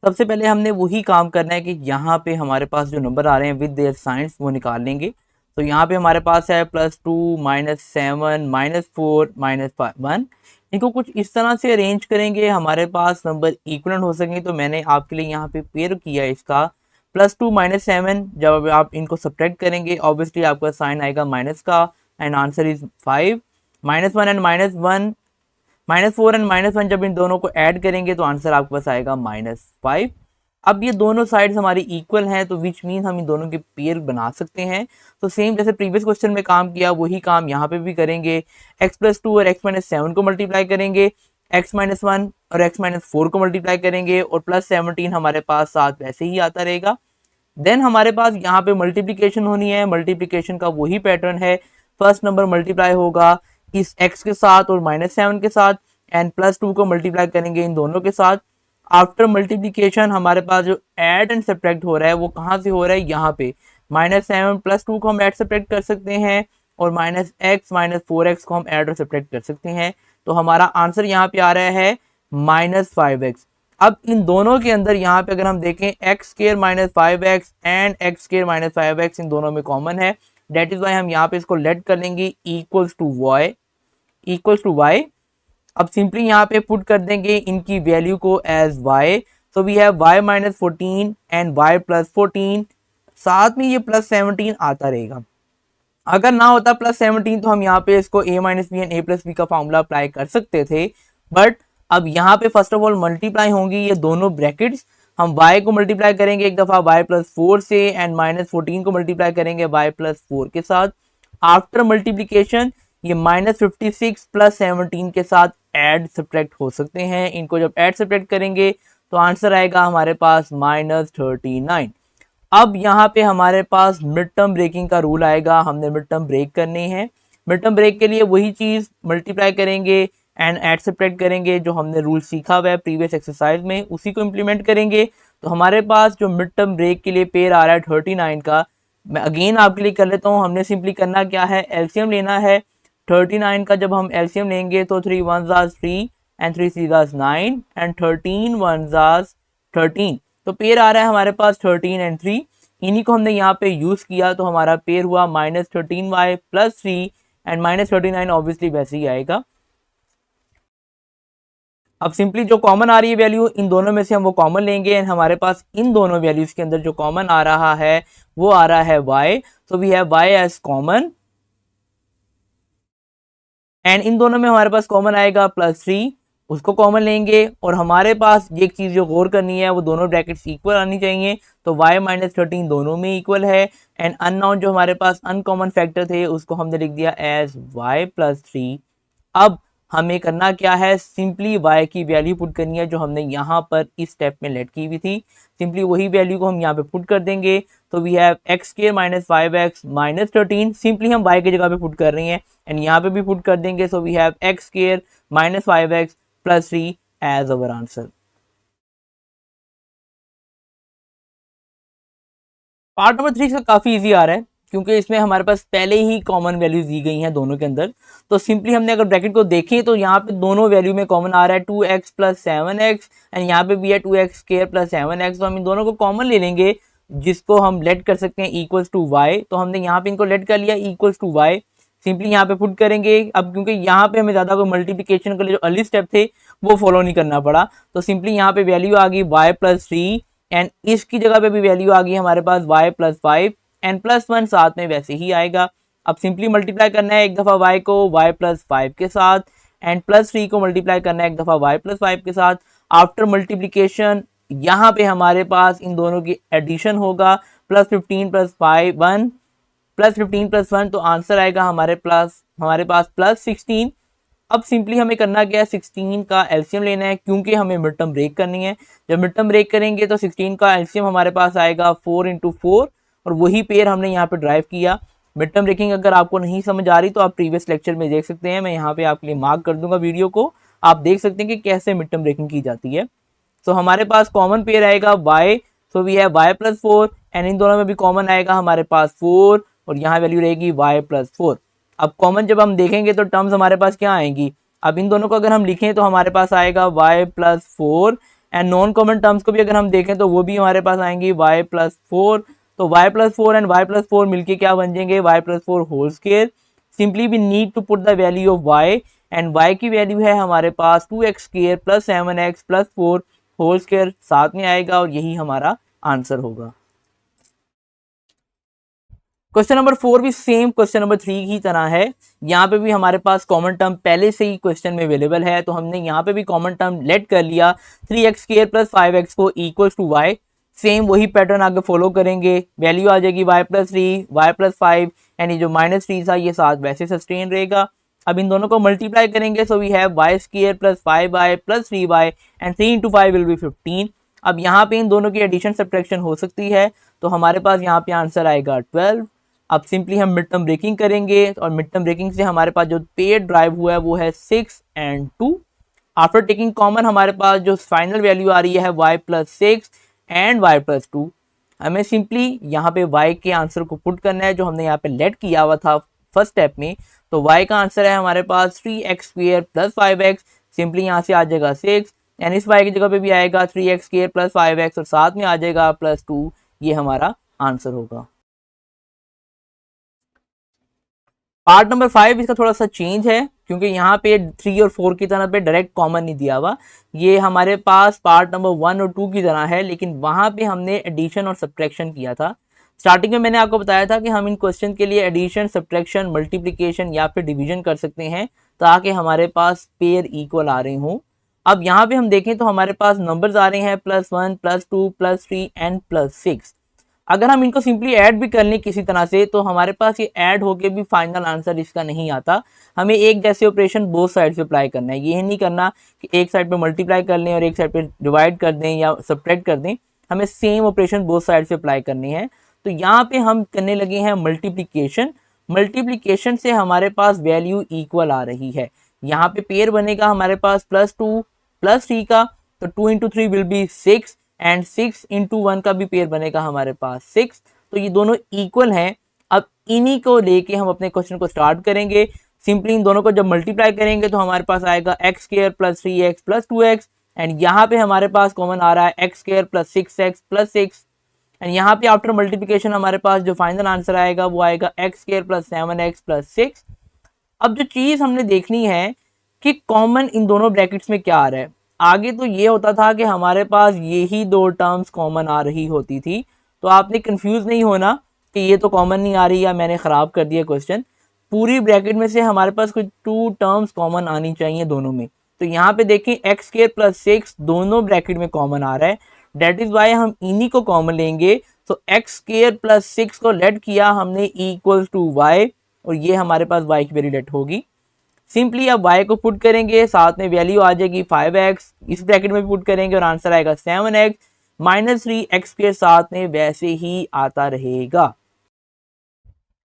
सबसे पहले हमने वही काम करना है कि यहाँ पे हमारे पास जो नंबर आ रहे हैं विद देयर साइंस वो निकाल लेंगे। तो यहाँ पे हमारे पास है +2 -7 -4 -1। इनको कुछ इस तरह से अरेंज करेंगे हमारे पास नंबर इक्वलेंट हो सकेंगे। तो मैंने आपके लिए यहाँ पे पेयर किया है इसका +2 -7। जब आप इनको सब्ट्रैक्ट करेंगे ऑब्वियसली आपका साइन आएगा माइनस का and answer is 5। -1 and -1 -4 and -1 जब इन दोनों को ऐड करेंगे तो आंसर आपके पास आएगा -5। अब ये दोनों साइड्स हमारी इक्वल हैं तो विच मीन हम इन दोनों के पेयर बना सकते हैं। तो सेम जैसे प्रीवियस क्वेश्चन में काम किया वही काम यहाँ पे भी करेंगे। x+2 और x-7 को मल्टीप्लाई करेंगे, x-1 और x-4 को मल्टीप्लाई करेंगे और +17 हमारे पास साथ वैसे ही आता रहेगा। देन हमारे पास यहाँ पे मल्टीप्लीकेशन होनी है। मल्टीप्लीकेशन का वही पैटर्न है, फर्स्ट नंबर मल्टीप्लाई होगा इस x के साथ और -7 के साथ एंड +2 को मल्टीप्लाई करेंगे इन दोनों के साथ। आफ्टर मल्टीप्लिकेशन हमारे पास जो ऐड एंड सब्ट्रैक्ट हो रहा है वो कहाँ से हो रहा है, यहाँ पे -7 +2 को हम ऐड सब्ट्रैक्ट कर सकते हैं और माइनस एक्स माइनस 4x को हम ऐड और सब्ट्रैक्ट कर सकते हैं। तो हमारा आंसर यहाँ पे आ रहा है -5x। अब इन दोनों के अंदर यहाँ पे अगर हम देखें x square minus 5x and x square minus 5x इन दोनों में कॉमन है, डेट इज वाई हम यहाँ पे इसको लेट कर लेंगे इक्वल्स टू वाई। अब सिंपली यहाँ पे पुट कर देंगे इनकी वैल्यू को as y। So we have y minus 14 and y plus 14, साथ में ये प्लस 17 आता रहेगा। अगर ना होता प्लस 17 तो हम यहाँ पे इसको a minus b and a plus b का फॉर्मूला अप्लाई कर सकते थे, बट अब यहाँ पे फर्स्ट ऑफ ऑल मल्टीप्लाई होंगी ये दोनों ब्रैकेट्स। हम y को मल्टीप्लाई करेंगे एक दफा y प्लस 4 से एंड माइनस 14 को मल्टीप्लाई करेंगे y प्लस 4 के साथ। आफ्टर मल्टीप्लीकेशन ये माइनस 56 प्लस 17 के साथ ऐड सब्ट्रैक्ट हो सकते हैं। इनको जब ऐड सब्ट्रैक्ट करेंगे तो आंसर आएगा हमारे पास -39। अब यहाँ पे हमारे पास मिड टर्म ब्रेकिंग का रूल आएगा, हमने मिड टर्म ब्रेक करनी है। मिड टर्म ब्रेक के लिए वही चीज़ मल्टीप्लाई करेंगे एंड ऐड सब्ट्रैक्ट करेंगे, जो हमने रूल सीखा हुआ है प्रीवियस एक्सरसाइज में उसी को इम्प्लीमेंट करेंगे। तो हमारे पास जो मिड टर्म ब्रेक के लिए पेयर आ रहा है 39 का, मैं अगेन आपके लिए कर लेता हूँ। हमने सिंपली करना क्या है, एलसीएम लेना है 39 का। जब हम एलसीएम लेंगे तो 3 1 3 एंड 3 3 9 एंड 13 1 13, तो पेयर आ रहा है हमारे पास 13 एंड 3। इन्हीं को हमने यहाँ पे यूज किया तो हमारा पेयर हुआ -13y प्लस 3 एंड -39 ऑब्वियसली वैसे ही आएगा। अब सिंपली जो कॉमन आ रही है वैल्यू इन दोनों में से हम वो कॉमन लेंगे एंड हमारे पास इन दोनों वैल्यूज के अंदर जो कॉमन आ रहा है वो आ रहा है y। So we have y as common and इन दोनों में हमारे पास कॉमन आएगा +3, उसको कॉमन लेंगे। और हमारे पास एक चीज़ जो गौर करनी है वो दोनों ब्रैकेट्स इक्वल आनी चाहिए, तो y माइनस 13 दोनों में इक्वल है एंड अननोन जो हमारे पास अनकॉमन फैक्टर थे उसको हमने लिख दिया एज y प्लस 3। अब हमें करना क्या है, सिंपली y की वैल्यू पुट करनी है जो हमने यहाँ पर इस स्टेप में लेट की हुई थी। सिंपली वही वैल्यू को हम यहाँ पे पुट कर देंगे। तो we have x square minus 5x minus 13, simply हम y की जगह पे पुट कर रहे हैं एंड यहाँ पे भी पुट कर देंगे। So we have x square minus 5x plus 3 as our answer. Part number 3 इसका काफी इजी आ रहा है क्योंकि इसमें हमारे पास पहले ही कॉमन वैल्यूज दी गई हैं दोनों के अंदर। तो सिंपली हमने अगर ब्रैकेट को देखें तो यहाँ पे दोनों वैल्यू में कॉमन आ रहा है 2x प्लस 7x एंड यहाँ पे भी है 2x स्क्वायर प्लस 7x। तो हम इन दोनों को कॉमन ले लेंगे जिसको हम लेट कर सकते हैं इक्वल्स टू y। तो हमने यहाँ पे इनको लेट कर लिया इक्वल्स टू y। सिंपली यहाँ पे पुट करेंगे। अब क्योंकि यहाँ पे हमें ज्यादा कोई मल्टीप्लिकेशन के लिए जो अर्ली स्टेप थे वो फॉलो नहीं करना पड़ा, तो सिंपली यहाँ पे वैल्यू आ गई y प्लस 3 एंड इसकी जगह पे भी वैल्यू आ गई हमारे पास y प्लस 5 एंड प्लस 1 साथ में वैसे ही आएगा। अब सिंपली मल्टीप्लाई करना है एक दफ़ा y को y प्लस 5 के साथ एंड प्लस 3 को मल्टीप्लाई करना है एक दफ़ा y प्लस 5 के साथ। आफ्टर मल्टीप्लिकेशन यहाँ पे हमारे पास इन दोनों की एडिशन होगा +15 प्लस 5 1 +15 प्लस 1, तो आंसर आएगा हमारे पास +16। अब सिंपली हमें करना क्या है, 16 का एलसीएम लेना है क्योंकि हमें मिड टर्म ब्रेक करनी है। जब मिड टर्म ब्रेक करेंगे तो 16 का एलसीएम हमारे पास आएगा 4 × 4 और वही पेयर हमने यहाँ पे ड्राइव किया। मिड टर्म ब्रेकिंग अगर आपको नहीं समझ आ रही तो आप प्रीवियस लेक्चर में देख सकते हैं, मैं यहाँ पे आपके लिए मार्क कर दूंगा वीडियो को, आप देख सकते हैं कि कैसे मिड टर्म ब्रेकिंग की जाती है। तो हमारे पास कॉमन पेयर आएगा y, सो वी है y प्लस 4 एंड इन दोनों में भी कॉमन आएगा हमारे पास 4 और यहाँ वैल्यू रहेगी y प्लस 4। अब कॉमन जब हम देखेंगे तो टर्म्स हमारे पास क्या आएंगी, अब इन दोनों को अगर हम लिखें तो हमारे पास आएगा y plus 4 and non common terms को भी अगर हम देखें तो वो भी हमारे पास आएंगी y प्लस 4। तो y plus 4 and y plus 4 मिलके क्या बन जाएंगे, y plus 4 whole square. Simply we need to put the value of y and y की वैल्यू है हमारे पास 2x square plus 7x plus 4 whole square साथ में आएगा और यही हमारा आंसर होगा। क्वेश्चन नंबर 4 भी सेम क्वेश्चन नंबर 3 की तरह है। यहाँ पे भी हमारे पास कॉमन टर्म पहले से ही क्वेश्चन में अवेलेबल है, तो हमने यहाँ पे भी कॉमन टर्म लेट कर लिया 3x स्क्वायर प्लस 5x को इक्वल्स टू y। सेम वही पैटर्न आगे फॉलो करेंगे, वैल्यू आ जाएगी y प्लस 3 y प्लस 5 यानी जो -3 था ये साथ वैसे सस्टेन रहेगा। अब इन दोनों को मल्टीप्लाई करेंगे, so we have y square plus 5y plus 3y and 3 × 5 will be 15। अब यहाँ पे इन दोनों की एडिशन सब्ट्रैक्शन हो सकती है, तो हमारे पास यहाँ पे आंसर आएगा 12। अब सिंपली हम मिड टर्म ब्रेकिंग करेंगे और मिड टर्म ब्रेकिंग से हमारे पास जो पेयर ड्राइव हुआ है वो है 6 एंड 2। आफ्टर टेकिंग कॉमन हमारे पास जो फाइनल वैल्यू आ रही है y plus 6 and y plus 2। हमें सिंपली यहाँ पे y के आंसर को पुट करना है जो हमने यहाँ पे लेट किया हुआ था फर्स्ट स्टेप में, तो y का आंसर है हमारे पास 3x² प्लस 5x। सिंपली यहाँ से आ जाएगा 6 एंड इस y की जगह पे भी आएगा 3x² प्लस 5x और साथ में आ जाएगा +2। ये हमारा आंसर होगा। पार्ट नंबर 5 इसका थोड़ा सा चेंज है क्योंकि यहाँ पे 3 और 4 की तरह पे डायरेक्ट कॉमन नहीं दिया हुआ। ये हमारे पास पार्ट नंबर 1 और 2 की तरह है, लेकिन वहाँ पे हमने एडिशन और सब्ट्रैक्शन किया था। स्टार्टिंग में मैंने आपको बताया था कि हम इन क्वेश्चन के लिए एडिशन, सब्ट्रैक्शन, मल्टीप्लिकेशन या फिर डिवीजन कर सकते हैं ताकि हमारे पास पेयर इक्वल आ रहे हों। अब यहाँ पे हम देखें तो हमारे पास नंबर्स आ रहे हैं +1, +2, +3 एंड +6। अगर हम इनको सिंपली ऐड भी कर लें किसी तरह से तो हमारे पास ये ऐड होके भी फाइनल आंसर इसका नहीं आता। हमें एक जैसे ऑपरेशन बोथ साइड से अप्लाई करना है। ये नहीं करना कि एक साइड पे मल्टीप्लाई कर लें और एक साइड पे डिवाइड कर दें या सब्ट्रैक्ट कर दें। हमें सेम ऑपरेशन बोथ साइड से अप्लाई करनी है। तो यहाँ पे हम करने लगे हैं मल्टीप्लीकेशन। मल्टीप्लीकेशन से हमारे पास वैल्यू इक्वल आ रही है। यहाँ पे पेयर बनेगा हमारे पास +2 +3 का, तो 2 × 3 विल बी 6 एंड 6 × 1 का भी पेयर बनेगा हमारे पास 6। तो ये दोनों इक्वल हैं। अब इन्हीं को लेके हम अपने क्वेश्चन को स्टार्ट करेंगे। सिंपली इन दोनों को जब मल्टीप्लाई करेंगे तो हमारे पास आएगा x² + 3x + 2x एंड यहाँ पे हमारे पास कॉमन आ रहा है x² + 6x + 6 एंड यहाँ पे आफ्टर मल्टीप्लिकेशन हमारे पास जो फाइनल आंसर आएगा वो आएगा x² + 7x + 6। अब जो चीज़ हमने देखनी है कि कॉमन इन दोनों ब्रैकेट्स में क्या आ रहा है। आगे तो ये होता था कि हमारे पास यही दो टर्म्स कॉमन आ रही होती थी, तो आपने कंफ्यूज नहीं होना कि ये तो कॉमन नहीं आ रही या मैंने ख़राब कर दिया क्वेश्चन। पूरी ब्रैकेट में से हमारे पास कुछ 2 टर्म्स कॉमन आनी चाहिए दोनों में। तो यहाँ पे देखें x² + 6 दोनों ब्रैकेट में कॉमन आ रहा है, डेट इज़ वाई हम इन्हीं को कॉमन लेंगे। तो x² + 6 को लेट किया हमने इक्वल्स टू y और ये हमारे पास y की वैल्यू लेट होगी। सिंपली अब y को पुट करेंगे, साथ में वैल्यू आ जाएगी 5x, इस ब्रैकेट में भी पुट करेंगे और आंसर आएगा 7x -3x के साथ में वैसे ही आता रहेगा।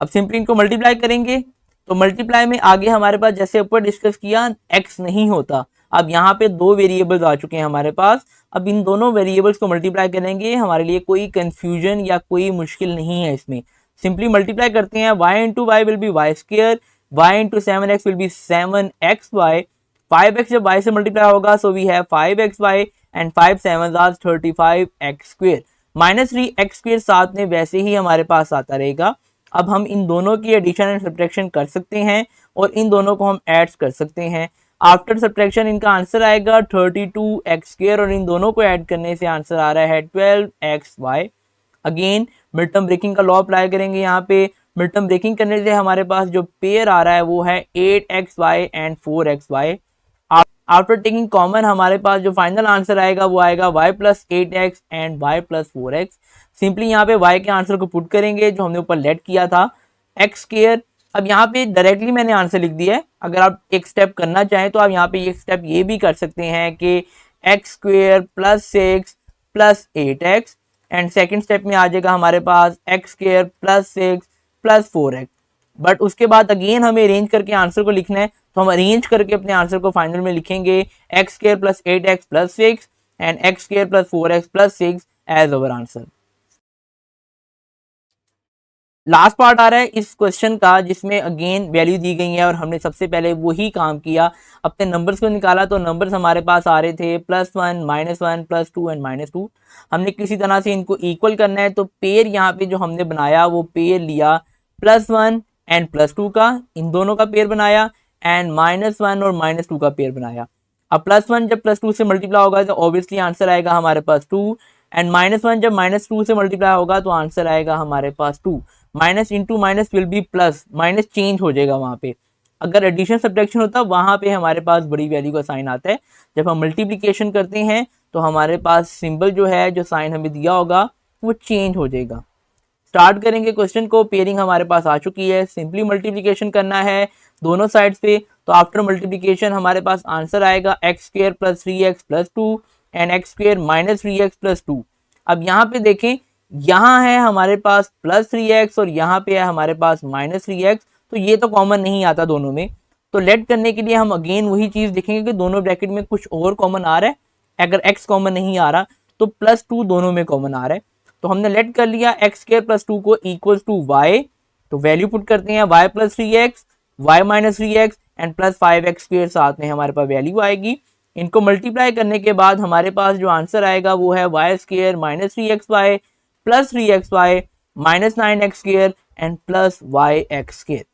अब सिंपली इनको मल्टीप्लाई करेंगे तो मल्टीप्लाई में आगे हमारे पास जैसे ऊपर डिस्कस किया x नहीं होता। अब यहाँ पे दो वेरिएबल्स आ चुके हैं हमारे पास। अब इन दोनों वेरिएबल्स को मल्टीप्लाई करेंगे, हमारे लिए कोई कंफ्यूजन या कोई मुश्किल नहीं है इसमें। सिंपली मल्टीप्लाई करते हैं, y × y will be y², y × 7x will be 7xy, 5x जब y से मल्टीप्लाई होगा so we have 5xy and 5 7 are 35x² -3x² साथ में वैसे ही हमारे पास आता रहेगा। अब हम इन दोनों की एडिशन एंड सब्ट्रैक्शन कर सकते हैं और इन दोनों को हम ऐड कर सकते हैं। आफ्टर सब्ट्रैक्शन इनका आंसर आएगा 32x² और इन दोनों को ऐड करने से आंसर आ रहा है 12xy। Again mid term breaking का लॉ अप्लाई करेंगे। यहाँ पे मिड टर्म ब्रेकिंग करने से हमारे पास जो पेयर आ रहा है वो है 8xy and 4xy। After taking common हमारे पास जो फाइनल आंसर आएगा वो आएगा y + 8x and y + 4x। Simply यहाँ पे y के आंसर को पुट करेंगे जो हमने ऊपर लेट किया था x²। अब यहाँ पे डायरेक्टली मैंने आंसर लिख दिया है। अगर आप एक स्टेप करना चाहें तो आप यहाँ पे एक स्टेप ये भी कर सकते हैं कि x² + 6 + 8x and second step में आ जाएगा हमारे पास x² + 6 + 4x। बट उसके बाद अगेन हमें अरेंज करके आंसर को लिखना है, तो हम अरेंज करके अपने आंसर को फाइनल में लिखेंगे x² + 8x + 6 and x² + 4x + 6 as our answer. Last part आ रहा है इस क्वेश्चन का जिसमें अगेन वैल्यू दी गई है और हमने सबसे पहले वही काम किया, अपने नंबर्स को निकाला। तो नंबर्स हमारे पास आ रहे थे +1 -1 +2 एंड -2। हमने किसी तरह से इनको इक्वल करना है, तो पेयर यहाँ पे जो हमने बनाया वो पेयर लिया +1 एंड +2 का, इन दोनों का पेयर बनाया एंड -1 और -2 का पेयर बनाया। अब +1 जब +2 से मल्टीप्लाई होगा तो ऑब्वियसली आंसर आएगा हमारे पास 2 एंड -1 जब -2 से मल्टीप्लाई होगा तो आंसर आएगा हमारे पास 2। Minus into minus will be plus, minus change हो जाएगा वहाँ पे। अगर एडिशन सब्ट्रैक्शन होता वहाँ पे हमारे पास बड़ी वैल्यू का साइन आता है। जब हम मल्टीप्लिकेशन करते हैं तो हमारे पास सिंबल जो है, जो साइन हमें दिया होगा वो चेंज हो जाएगा। स्टार्ट करेंगे क्वेश्चन को। पेयरिंग हमारे पास आ चुकी है, सिंपली मल्टीप्लिकेशन करना है दोनों साइड्स पे। तो आफ्टर मल्टीप्लिकेशन हमारे पास आंसर आएगा x² + 3x + 2 and x² - 3x + 2। अब यहाँ पे देखें, यहाँ है हमारे पास +3x और यहाँ पे है हमारे पास -3x, तो ये तो कॉमन नहीं आता दोनों में। तो लेट करने के लिए हम अगेन वही चीज़ देखेंगे कि दोनों ब्रैकेट में कुछ और कॉमन आ रहा है। अगर x कॉमन नहीं आ रहा तो +2 दोनों में कॉमन आ रहा है। तो हमने लेट कर लिया x² + 2 को इक्वल्स टू y तो वैल्यू पुट करते हैं y plus 3x, y minus 3x and plus 5x square, साथ में हमारे पास वैल्यू आएगी। इनको मल्टीप्लाई करने के बाद हमारे पास जो आंसर आएगा वो है y square minus 3xy plus 3xy minus 9x square and plus y x square.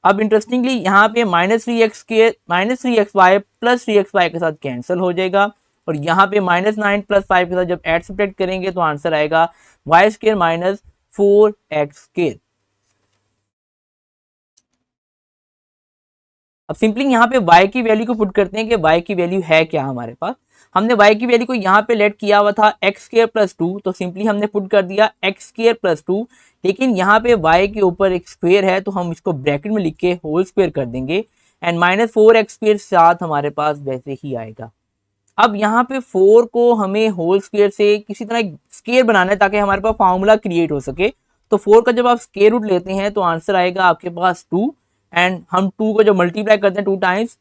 अब इंटरेस्टिंगली यहाँ पे माइनस 3xy प्लस 3xy के साथ कैंसिल हो जाएगा, और यहाँ पे माइनस 9 प्लस 5 के साथ जब एड सब्ट्रैक्ट करेंगे तो आंसर आएगा y square minus 4x square. अब सिंपली यहाँ पे y की वैल्यू को पुट करते हैं कि y की वैल्यू है क्या हमारे पास। हमने y की वैल्यू को यहाँ पे लेट किया हुआ था एक्स स्क्वायर प्लस 2, तो सिंपली हमने पुट कर दिया एक्स स्क्वायर प्लस 2, लेकिन यहाँ पे y के ऊपर एक स्क्वायर है तो हम इसको ब्रैकेट में लिख के होल स्क्वायर कर देंगे एंड माइनस 4x स्क्वायर साथ हमारे पास वैसे ही आएगा। अब यहाँ पे 4 को हमें होल स्क्वायर से किसी तरह स्क्वायर बनाना है ताकि हमारे पास फॉर्मूला क्रिएट हो सके। तो 4 का जब आप स्क्वायर रूट लेते हैं तो आंसर आएगा आपके पास 2, एंड हम 2 को जब मल्टीप्लाई करते हैं 2 टाइम्स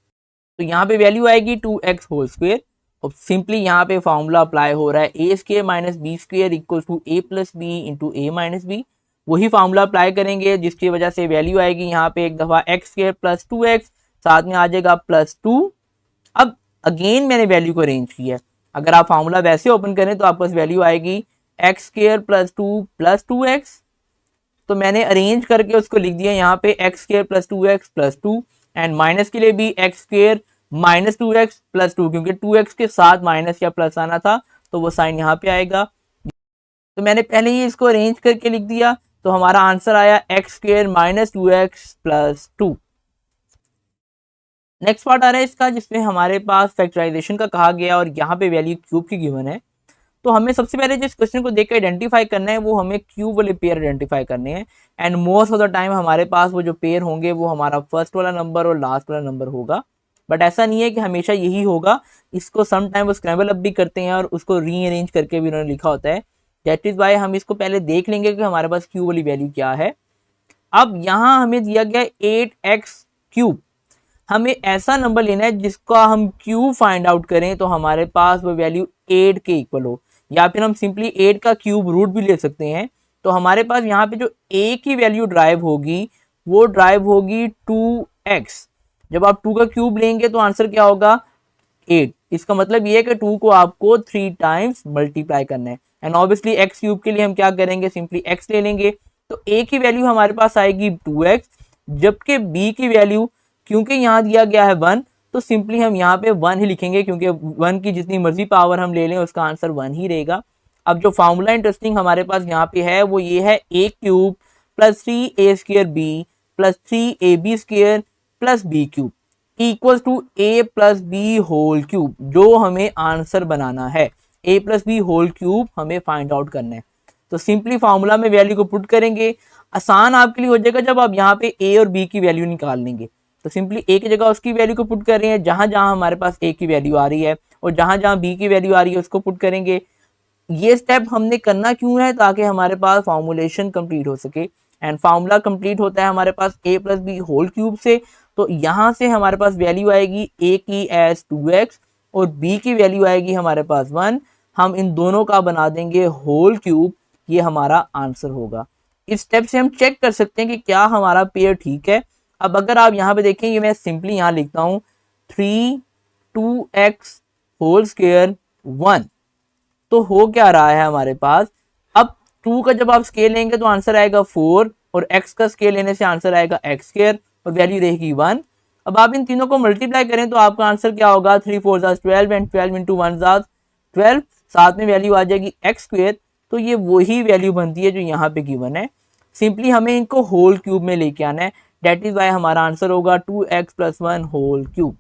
तो यहाँ पे वैल्यू आएगी 2x होल स्क्वायर। और सिंपली यहाँ पे फॉर्मूला अप्लाई हो रहा है A square minus B square equal to A plus B into A minus B. वही फॉर्मूला अप्लाई करेंगे जिसकी वजह से वैल्यू आएगी यहाँ पे एक दफ़ा एक्स स्क्वायर प्लस 2x, साथ में आ जाएगा प्लस 2। अब अगेन मैंने वैल्यू को अरेंज किया है, अगर आप फार्मूला वैसे ओपन करें तो आपके पास वैल्यू आएगी x square plus 2 plus 2x, तो मैंने अरेंज करके उसको लिख दिया यहाँ पे x square plus 2x plus 2, and minus के लिए भी x square minus 2x plus 2, क्योंकि 2x के साथ माइनस या प्लस आना था तो वो साइन यहाँ पे आएगा। तो मैंने पहले ही इसको अरेंज करके लिख दिया, तो हमारा आंसर आया X square minus 2x plus 2। Next part आ रहा है इसका जिसमें हमारे पास फैक्टराइजेशन का कहा गया और यहाँ पे वैल्यू क्यूब की गिवन है। तो हमें सबसे पहले जिस क्वेश्चन को देख के आइडेंटिफाई करना है वो हमें क्यूब वाले पेयर आइडेंटिफाई करने हैं, and most of the time हमारे पास वो जो पेयर होंगे वो हमारा फर्स्ट वाला नंबर और लास्ट वाला नंबर होगा। बट ऐसा नहीं है कि हमेशा यही होगा, इसको सम टाइम वो स्क्रैम्बल अप भी करते हैं और उसको रीअरेंज करके भी उन्होंने लिखा होता है। दैट इज वाई हम इसको पहले देख लेंगे कि हमारे पास क्यूब वाली वैल्यू क्या है। अब यहाँ हमें दिया गया 8x क्यूब, हमें ऐसा नंबर लेना है जिसका हम क्यूब फाइंड आउट करें तो हमारे पास वो वैल्यू 8 के इक्वल हो, या फिर हम सिंपली 8 का क्यूब रूट भी ले सकते हैं। तो हमारे पास यहाँ पे जो a की वैल्यू ड्राइव होगी वो ड्राइव होगी 2x। जब आप 2 का क्यूब लेंगे तो आंसर क्या होगा 8। इसका मतलब ये है कि 2 को आपको 3 टाइम्स मल्टीप्लाई करना है, एंड ऑब्वियसली x क्यूब के लिए हम क्या करेंगे, सिंपली x ले लेंगे। तो a की वैल्यू हमारे पास आएगी 2x, जबकि b की वैल्यू क्योंकि यहाँ दिया गया है 1 तो सिंपली हम यहाँ पे 1 ही लिखेंगे, क्योंकि 1 की जितनी मर्जी पावर हम ले लें उसका आंसर 1 ही रहेगा। अब जो फार्मूला इंटरेस्टिंग हमारे पास यहाँ पे है वो ये है a cube plus 3a square b plus 3ab square plus b cube equal to a plus b whole cube, जो हमें आंसर बनाना है। a plus b whole cube हमें फाइंड आउट करना है। तो सिंपली फार्मूला में वैल्यू को पुट करेंगे, आसान आपके लिए हो जाएगा जब आप यहाँ पे a और b की वैल्यू निकाल लेंगे। तो सिंपली a की जगह उसकी वैल्यू को पुट कर रहे हैं जहां जहां हमारे पास a की वैल्यू आ रही है, और जहां जहां b की वैल्यू आ रही है उसको पुट करेंगे। ये स्टेप हमने करना क्यों है, ताकि हमारे पास फॉर्मूलेशन कंप्लीट हो सके, एंड फार्मूला कंप्लीट होता है हमारे पास a plus b whole cube से। तो यहाँ से हमारे पास वैल्यू आएगी a की एज 2x और b की वैल्यू आएगी हमारे पास 1। हम इन दोनों का बना देंगे होल क्यूब, ये हमारा आंसर होगा। इस स्टेप से हम चेक कर सकते हैं कि क्या हमारा पेयर ठीक है। अब अगर आप यहाँ पे देखें, ये मैं सिंपली यहाँ लिखता हूँ 3 2x होल स्क्वायर 1, तो हो क्या रहा है हमारे पास। अब 2 का जब आप स्केल लेंगे तो आंसर आएगा 4, और x का स्केल लेने से आंसर आएगा x स्क्वायर और वैल्यू रहेगी 1। अब आप इन तीनों को मल्टीप्लाई करें तो आपका आंसर क्या होगा, 3 4 12 एंड 12 इंटू 1 12, साथ में वैल्यू आ जाएगी x स्क्वायर। तो ये वही वैल्यू बनती है जो यहाँ पे गिवन है, सिंपली हमें इनको होल क्यूब में लेके आना है। डेट इज वाई हमारा आंसर होगा 2x plus 1 whole cube.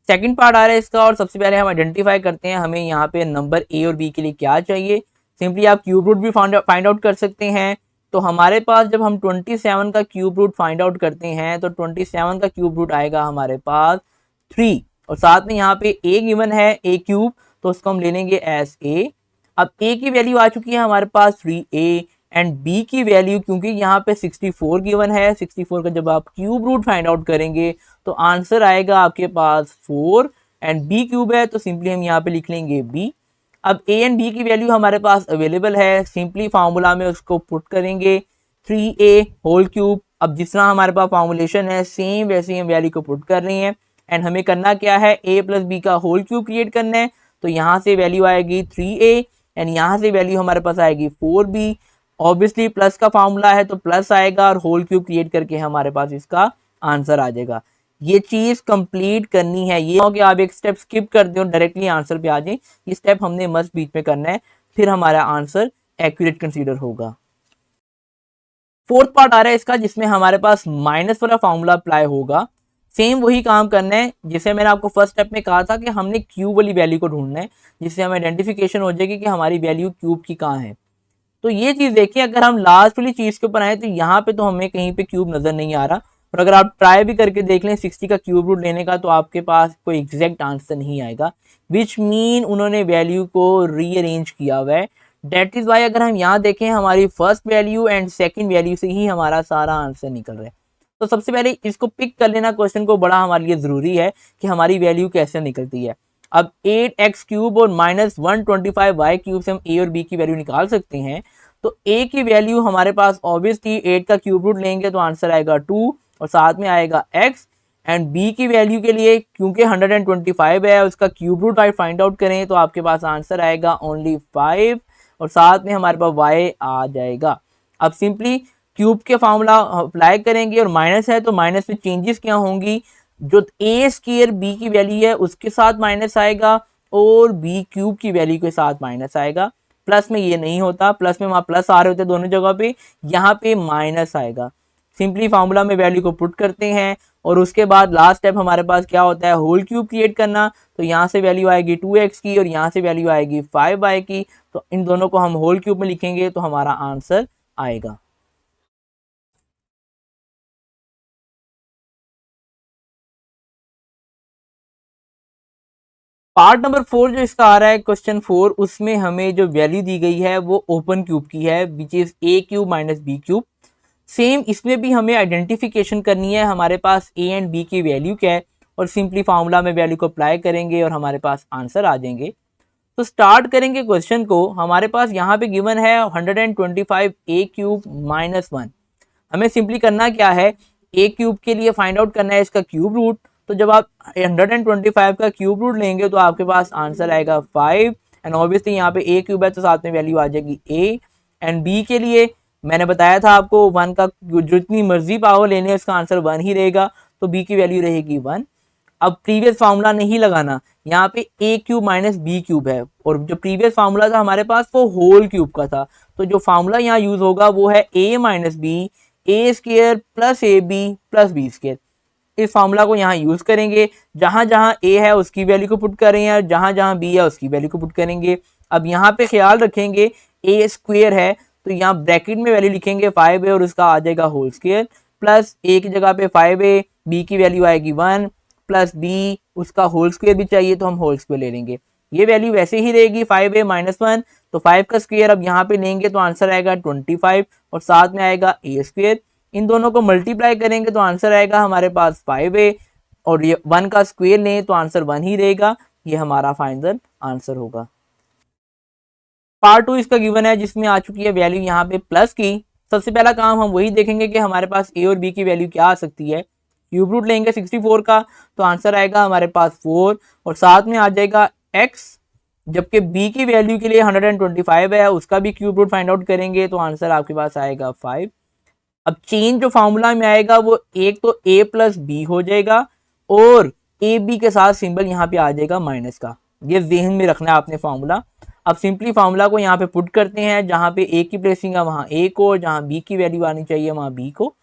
Second part आ रहा है इसका, और सबसे पहले हम आइडेंटिफाई करते हैं हमें यहाँ पे नंबर a और b के लिए क्या चाहिए। सिंपली आप क्यूब रूट भी फाइंड आउट कर सकते हैं। तो हमारे पास जब हम 27 का क्यूब रूट फाइंड आउट करते हैं तो 27 का क्यूब रूट आएगा हमारे पास 3, और साथ में यहाँ पे a गिवन है a क्यूब, तो उसको हम ले लेंगे एस a। अब a की वैल्यू आ चुकी है हमारे पास 3a, एंड b की वैल्यू क्योंकि यहाँ पे 64 गिवन है, 64 का जब आप क्यूब रूट फाइंड आउट करेंगे तो आंसर आएगा आपके पास 4, एंड b क्यूब है तो सिंपली हम यहाँ पे लिख लेंगे b। अब a एंड b की वैल्यू हमारे पास अवेलेबल है, सिंपली फार्मूला में उसको पुट करेंगे। 3a whole cube. अब जिस तरह हमारे पास फॉर्मुलेशन है सेम वैसे ही हम वैल्यू को पुट कर रहे हैं एंड हमें करना क्या है, a प्लस बी का होल क्यूब क्रिएट करना है। तो यहाँ से वैल्यू आएगी 3a एंड यहाँ से वैल्यू हमारे पास आएगी 4b। ऑब्वियसली प्लस का फॉर्मूला है तो प्लस आएगा और होल क्यूब क्रिएट करके हमारे पास इसका आंसर आ जाएगा। ये चीज कंप्लीट करनी है, ये हो कि आप एक स्टेप स्किप कर दो डायरेक्टली आंसर पे आ जाए, ये स्टेप हमने मस्ट बीच में करना है, फिर हमारा आंसर एक्यूरेट कंसीडर होगा। फोर्थ पार्ट आ रहा है इसका जिसमें हमारे पास माइनस वाला फॉर्मूला अप्लाई होगा। सेम वही काम करना है जिसे मैंने आपको फर्स्ट स्टेप में कहा था कि हमने क्यूब वाली वैल्यू को ढूंढना है, जिससे हमें आइडेंटिफिकेशन हो जाएगी कि हमारी वैल्यू क्यूब की कहाँ है। तो ये चीज देखिए, अगर हम लास्ट वाली चीज के ऊपर आए तो यहाँ पे तो हमें कहीं पे क्यूब नजर नहीं आ रहा, और अगर आप ट्राई भी करके देख लें 60 का क्यूब रूट लेने का तो आपके पास कोई एग्जैक्ट आंसर नहीं आएगा, विच मीन उन्होंने वैल्यू को रीअरेंज किया हुआ है। डेट इज वाई अगर हम यहाँ देखें हमारी first value and second value से ही हमारा सारा आंसर निकल रहा है। तो सबसे पहले इसको पिक कर लेना क्वेश्चन को बड़ा हमारे लिए जरूरी है कि हमारी वैल्यू कैसे निकलती है। अब 8x क्यूब और माइनस 125y क्यूब से हम a और b की वैल्यू निकाल सकते हैं। तो a की वैल्यू हमारे पास ऑब्वियसली 8 का क्यूब रूट लेंगे तो आंसर आएगा 2 और साथ में आएगा x, एंड b की वैल्यू के लिए क्योंकि 125 है उसका क्यूब रूट फाइंड आउट करें तो आपके पास आंसर आएगा ओनली 5 और साथ में हमारे पास y आ जाएगा। अब सिंपली क्यूब के फॉर्मूला अप्लाई करेंगे और माइनस है तो माइनस में चेंजेस क्या होंगी, जो a स्क्वायर b की वैल्यू है उसके साथ माइनस आएगा और b क्यूब की वैल्यू के साथ माइनस आएगा। प्लस में ये नहीं होता, प्लस में वहाँ प्लस आ रहे होते दोनों जगह पे, यहाँ पे माइनस आएगा। सिंपली फार्मूला में वैल्यू को पुट करते हैं और उसके बाद लास्ट स्टेप हमारे पास क्या होता है, होल क्यूब क्रिएट करना। तो यहाँ से वैल्यू आएगी 2x की और यहाँ से वैल्यू आएगी 5y की, तो इन दोनों को हम होल क्यूब में लिखेंगे तो हमारा आंसर आएगा। पार्ट नंबर 4 जो इसका आ रहा है क्वेश्चन 4, उसमें हमें जो वैल्यू दी गई है वो ओपन क्यूब की है which is a cube minus b cube. Same इसमें भी हमें आइडेंटिफिकेशन करनी है हमारे पास a एंड b की वैल्यू क्या है, और सिंपली फार्मूला में वैल्यू को अप्लाई करेंगे और हमारे पास आंसर आ जाएंगे। तो स्टार्ट करेंगे क्वेश्चन को, हमारे पास यहाँ पे गिवन है 125 a क्यूब माइनस 1। हमें सिंपली करना क्या है, a क्यूब के लिए फाइंड आउट करना है इसका क्यूब रूट। तो जब आप 125 का क्यूब रूट लेंगे तो आपके पास आंसर आएगा 5 एंड ऑब्वियसली यहाँ पे a क्यूब है तो साथ में वैल्यू आ जाएगी a। एंड b के लिए मैंने बताया था आपको 1 का जितनी मर्जी पावर लेने उसका आंसर 1 ही रहेगा, तो b की वैल्यू रहेगी 1। अब प्रीवियस फार्मूला नहीं लगाना, यहाँ पे a cube minus b cube है और जो प्रीवियस फार्मूला था हमारे पास वो होल क्यूब का था, तो जो फार्मूला यहाँ यूज होगा वो है a minus b a square plus a b plus b square. इस फार्मूला को यहाँ यूज करेंगे, जहां जहां a है उसकी वैल्यू को पुट करेंगे और जहां जहां b है उसकी वैल्यू को पुट करेंगे। अब यहाँ पे ख्याल रखेंगे a स्क्वायर है तो यहाँ ब्रैकेट में वैल्यू लिखेंगे 5a और उसका आ जाएगा होल स्क्वायर, प्लस a की जगह पे 5a, b की वैल्यू आएगी 1 प्लस b उसका होल स्क्वायर भी चाहिए तो हम होल स्क्वायर ले लेंगे। ये वैल्यू वैसे ही रहेगी 5a माइनस 1, तो 5 का स्क्वायर अब यहाँ पे लेंगे तो आंसर आएगा 25 और साथ में आएगा a स्क्वायर। इन दोनों को मल्टीप्लाई करेंगे तो आंसर आएगा हमारे पास 5a और ये 1 का स्क्वायर लें तो आंसर 1 ही रहेगा, ये हमारा फाइनल आंसर होगा। पार्ट 2 इसका गिवन है जिसमें आ चुकी है वैल्यू यहाँ पे प्लस की। सबसे पहला काम हम वही देखेंगे कि हमारे पास a और b की वैल्यू क्या आ सकती है। क्यूब रूट लेंगे 64 का तो आंसर आएगा हमारे पास 4 और साथ में आ जाएगा x, जबकि b की वैल्यू के लिए 125 है उसका भी क्यूब रूट फाइंड आउट करेंगे तो आंसर आपके पास आएगा 5। अब चेंज जो फार्मूला में आएगा वो एक तो a प्लस बी हो जाएगा और ए बी के साथ सिंबल यहाँ पे आ जाएगा माइनस का, ये जहन में रखना है आपने फार्मूला। अब सिंपली फार्मूला को यहाँ पे पुट करते हैं, जहाँ पे a की प्लेसिंग है वहाँ a को, जहाँ b की वैल्यू आनी चाहिए वहाँ b को।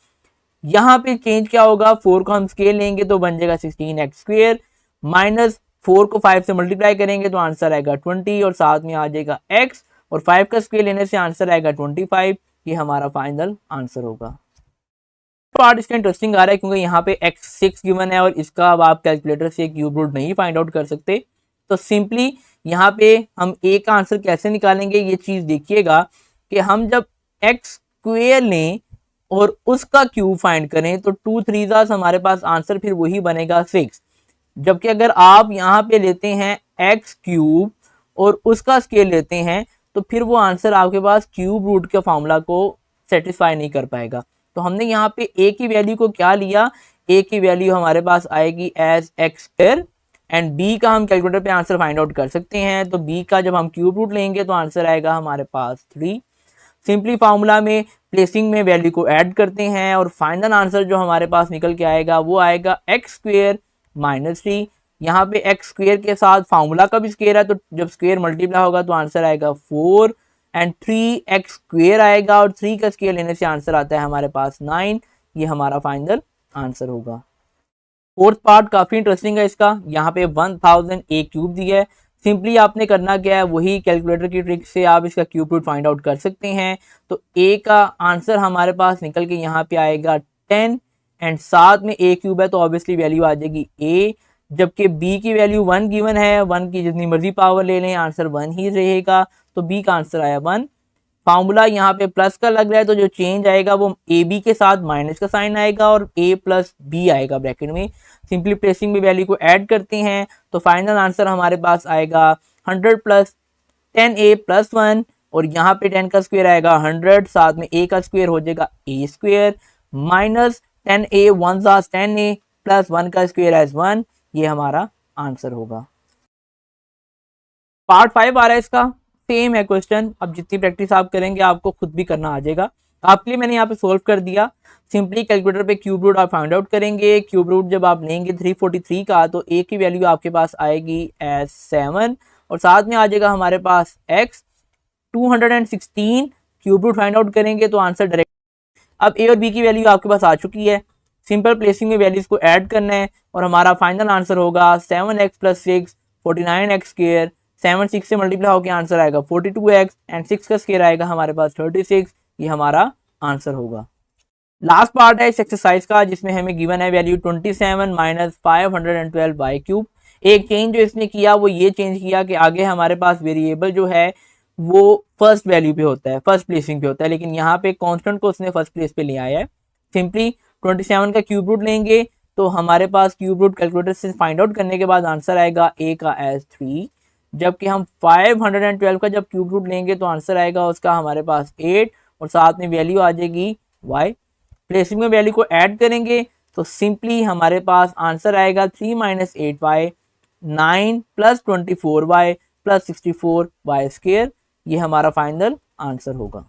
यहाँ पे चेंज क्या होगा, 4 को हम स्केल लेंगे तो बन जाएगा 16x स्क्वायर, माइनस 4 को 5 से मल्टीप्लाई करेंगे तो आंसर आएगा 20 और साथ में आ जाएगा x और 5 का स्क्वायर लेने से आंसर आएगा 25, ये हमारा फाइनल आंसर होगा। पार्ट इसका इंटरेस्टिंग आ रहा है क्योंकि यहाँ पे x6 गिवन है और इसका अब आप कैलकुलेटर से क्यूब रूट नहीं फाइंड आउट कर सकते। तो सिंपली यहाँ पे हम a का आंसर कैसे निकालेंगे, ये चीज देखिएगा कि हम जब x स्क्वायर लें और उसका क्यूब फाइंड करें तो 2 3 हमारे पास आंसर फिर वही बनेगा 6, जबकि अगर आप यहाँ पे लेते हैं x क्यूब और उसका स्केल लेते हैं तो फिर वो आंसर आपके पास क्यूब रूट के फॉर्मूला को सेटिस्फाई नहीं कर पाएगा। तो हमने यहाँ पे a की वैल्यू को क्या लिया, a की वैल्यू हमारे पास आएगी as x square and b का हम कैलकुलेटर पे आंसर फाइंड आउट कर सकते हैं। तो b का जब हम क्यूब रूट लेंगे तो आंसर आएगा हमारे पास 3। सिंपली फार्मूला में प्लेसिंग में वैल्यू को ऐड करते हैं और फाइनल आंसर जो हमारे पास निकल के आएगा वो आएगा एक्स स्क्वेयर माइनस 3। यहाँ पे एक्स स्क्वेयर के साथ फार्मूला का भी स्क्वेयर है, तो जब स्क्वेयर मल्टीप्लाई होगा तो आंसर आएगा 4 एंड 3x स्क्वेयर आएगा और 3 का स्क्वेयर लेने से आंसर आता है हमारे पास 9। ये हमारा फाइनल आंसर होगा। फोर्थ पार्ट काफ़ी इंटरेस्टिंग है इसका, यहाँ पे 1000 ए क्यूब दिया है। सिंपली आपने करना क्या है, वही कैलकुलेटर की ट्रिक से आप इसका क्यूब रूट फाइंड आउट कर सकते हैं। तो ए का आंसर हमारे पास निकल के यहाँ पे आएगा 10 एंड साथ में ए क्यूब है तो ऑब्वियसली वैल्यू आ जाएगी ए, जबकि बी की वैल्यू 1 गिवन है, 1 की जितनी मर्जी पावर ले लें आंसर 1 ही रहेगा। तो बी का आंसर आया 1। फार्मूला यहाँ पे प्लस का लग रहा है तो जो चेंज आएगा वो ए बी के साथ माइनस का साइन आएगा और ए प्लस बी आएगा ब्रैकेट में। सिंपली प्लेसिंग में वैल्यू को ऐड करते हैं तो फाइनल आंसर हमारे पास आएगा 100 प्लस 10a प्लस 1 और यहाँ पे 10 का स्क्वायर आएगा 100, साथ में a का स्क्वायर हो जाएगा a square minus 10a 1 10a plus 1 का स्क्वायर एज 1। ये हमारा आंसर होगा। पार्ट 5 आ रहा है इसका, सेम है क्वेश्चन। अब जितनी प्रैक्टिस आप करेंगे आपको खुद भी करना आ जाएगा। आपके लिए मैंने यहाँ पे सोल्व कर दिया। सिंपली कैलकुलेटर पे क्यूब रूट आप फाइंड आउट करेंगे। क्यूब रूट जब आप लेंगे 343 का तो a की वैल्यू आपके पास आएगी एज 7 और साथ में आ जाएगा हमारे पास x 216। Cube root find out करेंगे तो आंसर डायरेक्ट। अब a और b की वैल्यू आपके पास आ चुकी है। सिंपल प्लेसिंग में वैल्यूज को ऐड करना है और हमारा फाइनल आंसर होगा 7x प्लस 6 49x स्क्वेयर। 7 6 से मल्टीप्लाई होकर आंसर आएगा 42x एंड 6 का स्क्वायर आएगा हमारे पास 36। ये हमारा आंसर होगा। लास्ट पार्ट है इस एक्सरसाइज का जिसमें हमें गिवन है वैल्यू 27 माइनस 512 बाई क्यूब। एक चेंज जो इसने किया वो ये चेंज किया कि आगे हमारे पास वेरिएबल जो है वो फर्स्ट वैल्यू पे होता है, फर्स्ट प्लेसिंग पे होता है, लेकिन यहाँ पे कांस्टेंट को उसने फर्स्ट प्लेस पे ले आया है। सिंपली 27 का क्यूब रूट लेंगे तो हमारे पास क्यूब रूट कैलकुलेटर से फाइंड आउट करने के बाद आंसर आएगा a का एज 3, जबकि हम 512 का जब क्यूब रूट लेंगे तो आंसर आएगा उसका हमारे पास 8 और साथ में वैल्यू आ जाएगी y। प्लेसिंग में वैल्यू को ऐड करेंगे तो सिंपली हमारे पास आंसर आएगा 3 minus 8y 9 plus 24y plus 64y square. ये हमारा फाइनल आंसर होगा।